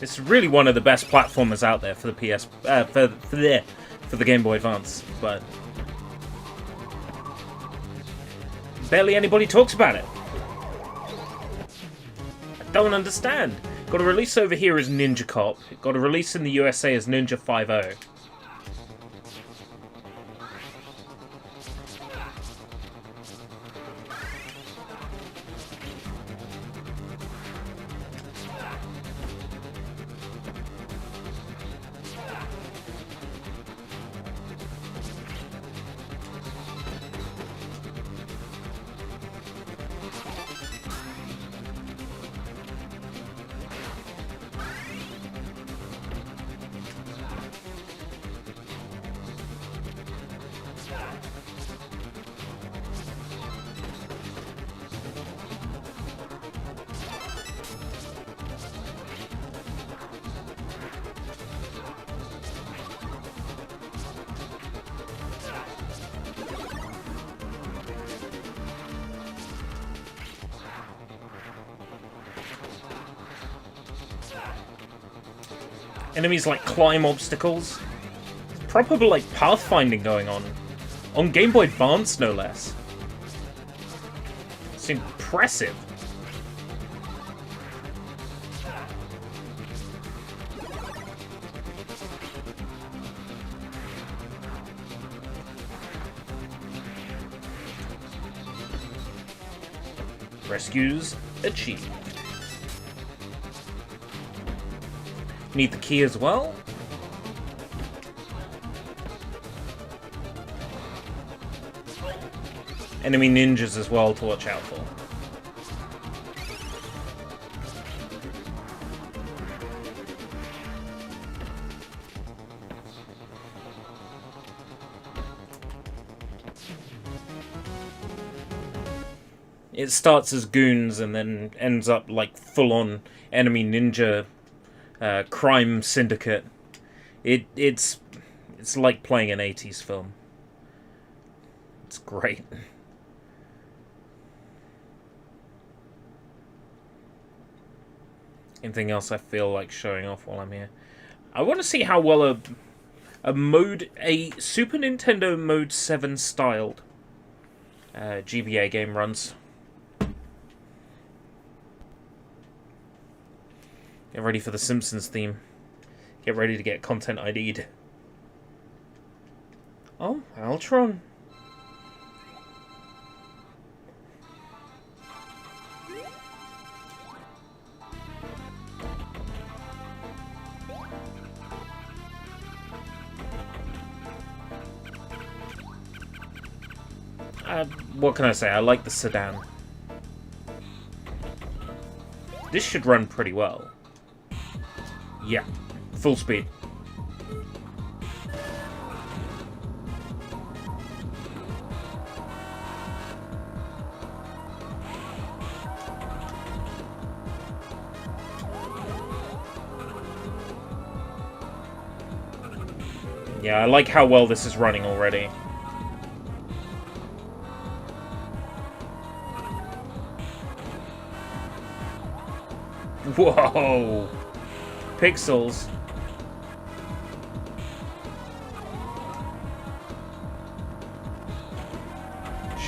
It's really one of the best platformers out there for the for the Game Boy Advance, but barely anybody talks about it. I don't understand. Got a release over here as Ninja Cop. Got a release in the USA as Ninja 5-0. Enemies like climb obstacles. Proper like pathfinding going on. On Game Boy Advance, no less. It's impressive. Rescues achieved. Need the key as well. Enemy ninjas as well to watch out for. It starts as goons and then ends up like full-on enemy ninja crime syndicate. It's like playing an 80s film. It's great. Anything else I feel like showing off while I'm here? I want to see how well a Super Nintendo Mode 7 styled GBA game runs. Get ready for the Simpsons theme. Get ready to get content ID'd. Oh, Altron. What can I say? I like the sedan. This should run pretty well. Yeah, full speed. Yeah, I like how well this is running already. Whoa! Pixels.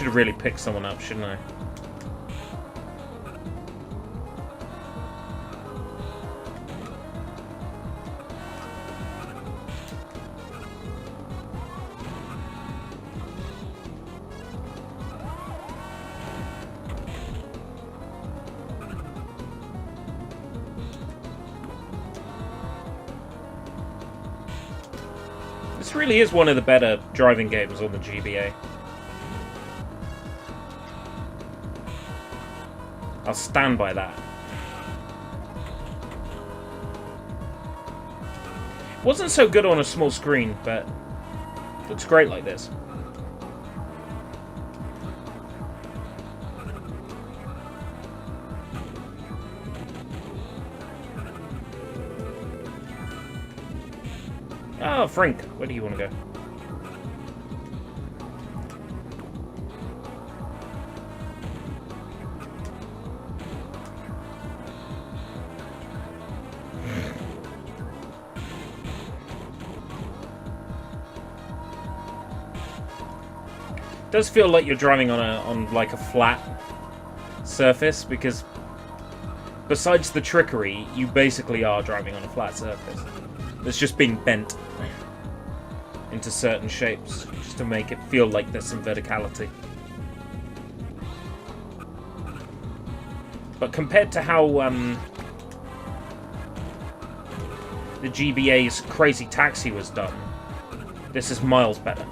Should have really picked someone up, shouldn't I? This really is one of the better driving games on the GBA. I'll stand by that. Wasn't so good on a small screen, but looks great like this. Oh, Frank, where do you want to go? It does feel like you're driving on like a flat surface, because besides the trickery, you basically are driving on a flat surface that's just being bent into certain shapes just to make it feel like there's some verticality. But compared to how the GBA's Crazy Taxi was done, this is miles better.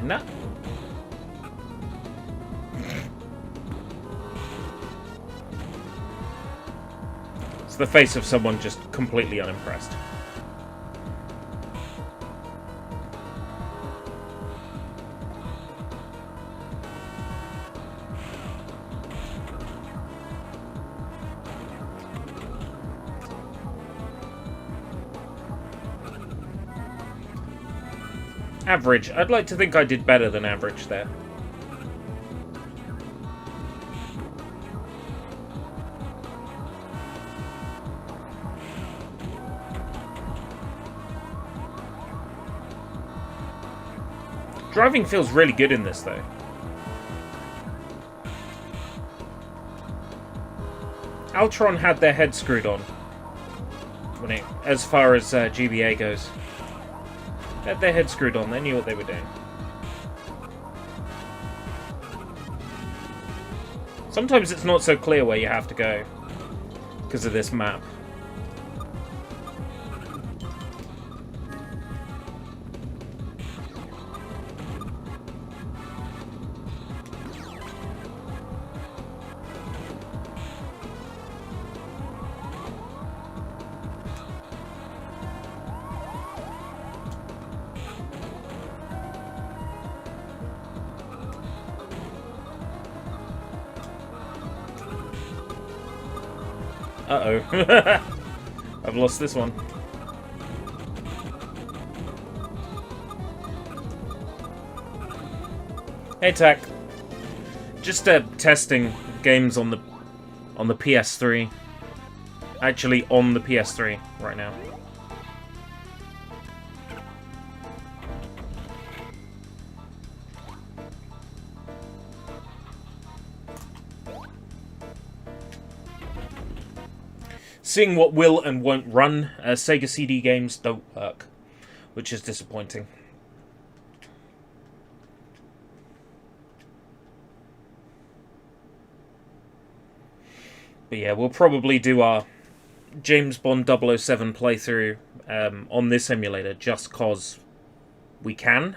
No. It's the face of someone just completely unimpressed. Average. I'd like to think I did better than average there. Driving feels really good in this, though. Altron had their head screwed on when it, as far as GBA goes. Had their head screwed on, they knew what they were doing. Sometimes it's not so clear where you have to go because of this map. Uh-oh. I've lost this one. Hey, Tech. Just testing games on the PS3. Actually, on the PS3 right now. Seeing what will and won't run, Sega CD games don't work, which is disappointing. But yeah, we'll probably do our James Bond 007 playthrough on this emulator just cause we can.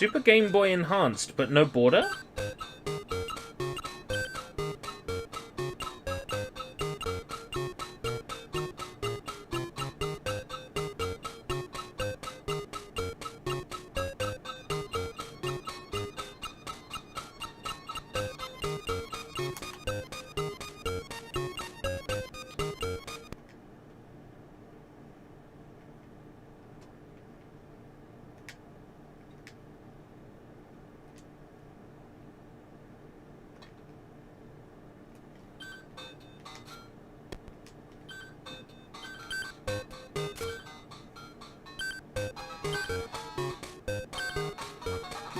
Super Game Boy Enhanced, but no border?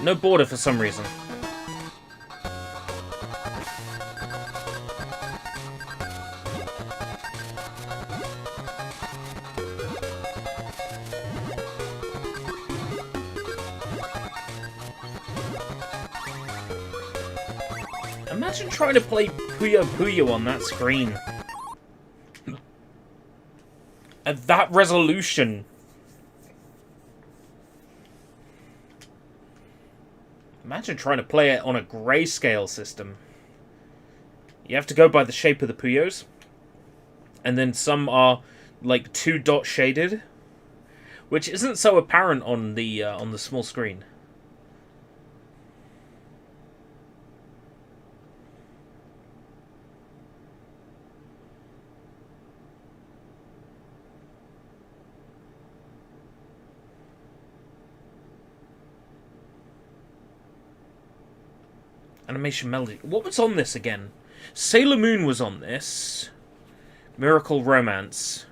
No border for some reason. Imagine trying to play Puyo Puyo on that screen. At that resolution. Imagine trying to play it on a grayscale system. You have to go by the shape of the Puyos. And then some are like 2-dot shaded, which isn't so apparent on the small screen. Animation Melody. What was on this again? Sailor Moon was on this. Miracle Romance.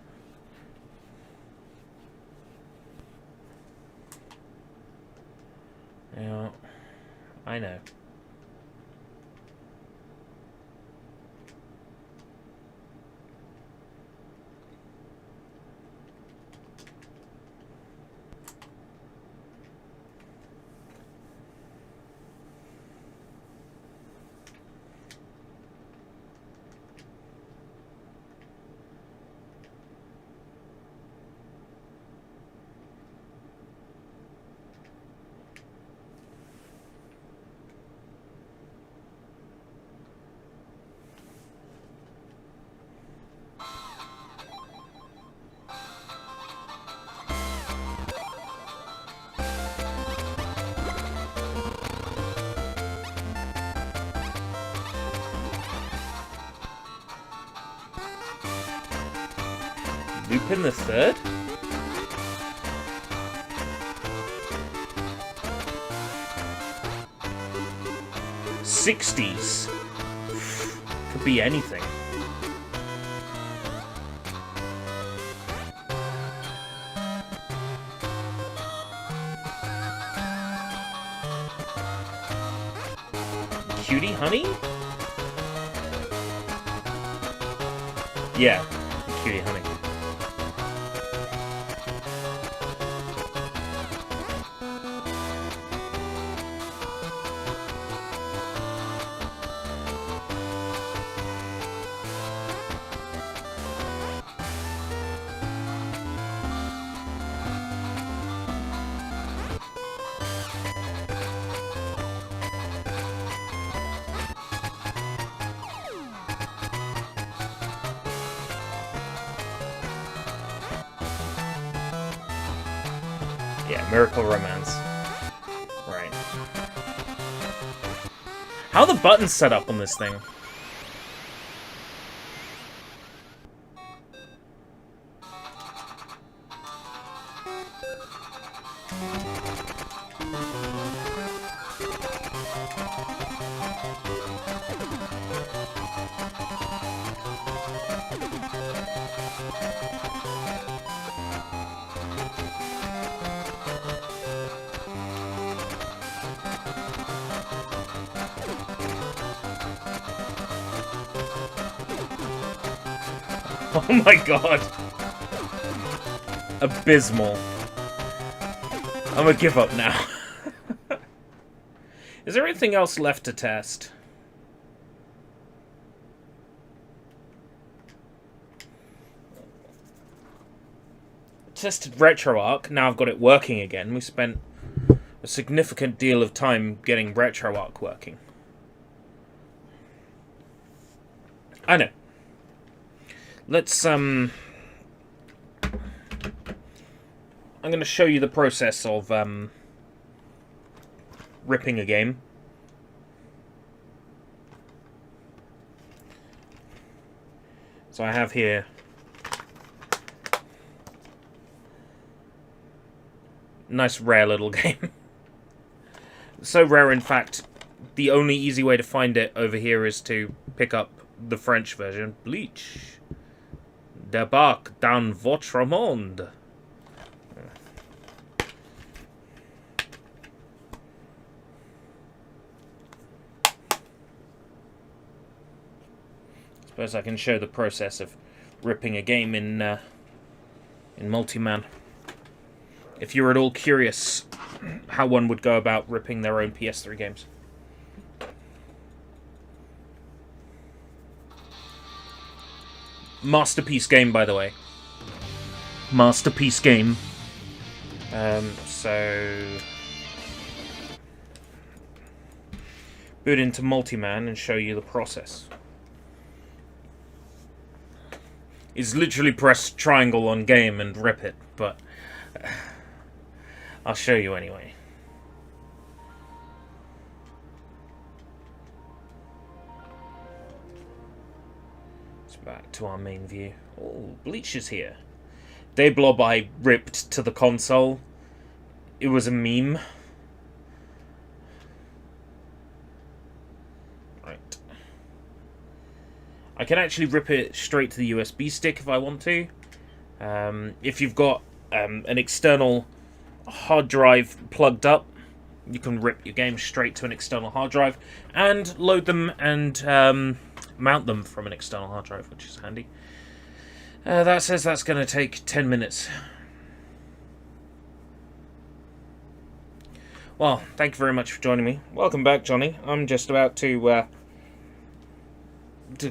Yeah, I know. Lupin the Third? '60s. Could be anything. Cutie Honey? Yeah, Cutie Honey. Yeah, Miracle Romance. Right. How are the buttons set up on this thing? Oh my god. Abysmal. I'm gonna give up now. Is there anything else left to test? Tested RetroArch. Now I've got it working again. We spent significant deal of time getting RetroArch working. I know. Let's, I'm going to show you the process of, ripping a game. So I have here nice rare little game. So rare, in fact, the only easy way to find it over here is to pick up the French version. Bleach. Débarque dans votre monde. Suppose I can show the process of ripping a game in Multiman. If you're at all curious how one would go about ripping their own PS3 games. Masterpiece game, by the way. Masterpiece game. So boot into Multiman and show you the process. Is literally press triangle on game and rip it, but I'll show you anyway. It's back to our main view. Oh, Bleach is here. Dayblob I ripped to the console. It was a meme. I can actually rip it straight to the USB stick if I want to. If you've got an external hard drive plugged up, you can rip your games straight to an external hard drive and load them and mount them from an external hard drive, which is handy. That says that's going to take 10 minutes. Well, thank you very much for joining me. Welcome back, Johnny. I'm just about to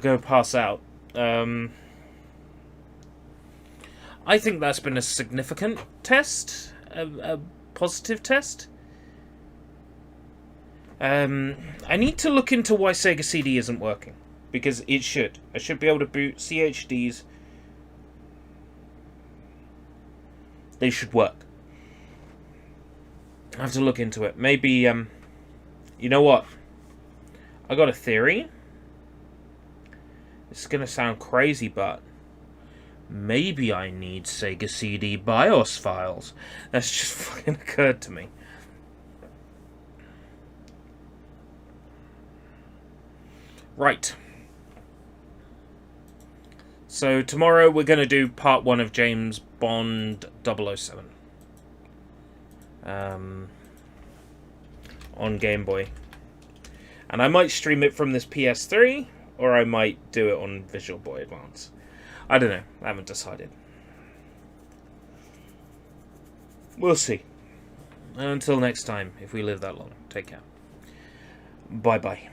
go pass out. I think that's been a significant test, a positive test. I need to look into why Sega CD isn't working, because it should. I should be able to boot CHDs. They should work. I have to look into it. Maybe, you know what? I got a theory. It's going to sound crazy, but maybe I need Sega CD BIOS files. That's just fucking occurred to me. Right. So tomorrow we're going to do part 1 of James Bond 007. On Game Boy. And I might stream it from this PS3, or I might do it on Visual Boy Advance. I don't know. I haven't decided. We'll see. Until next time, if we live that long. Take care. Bye-bye.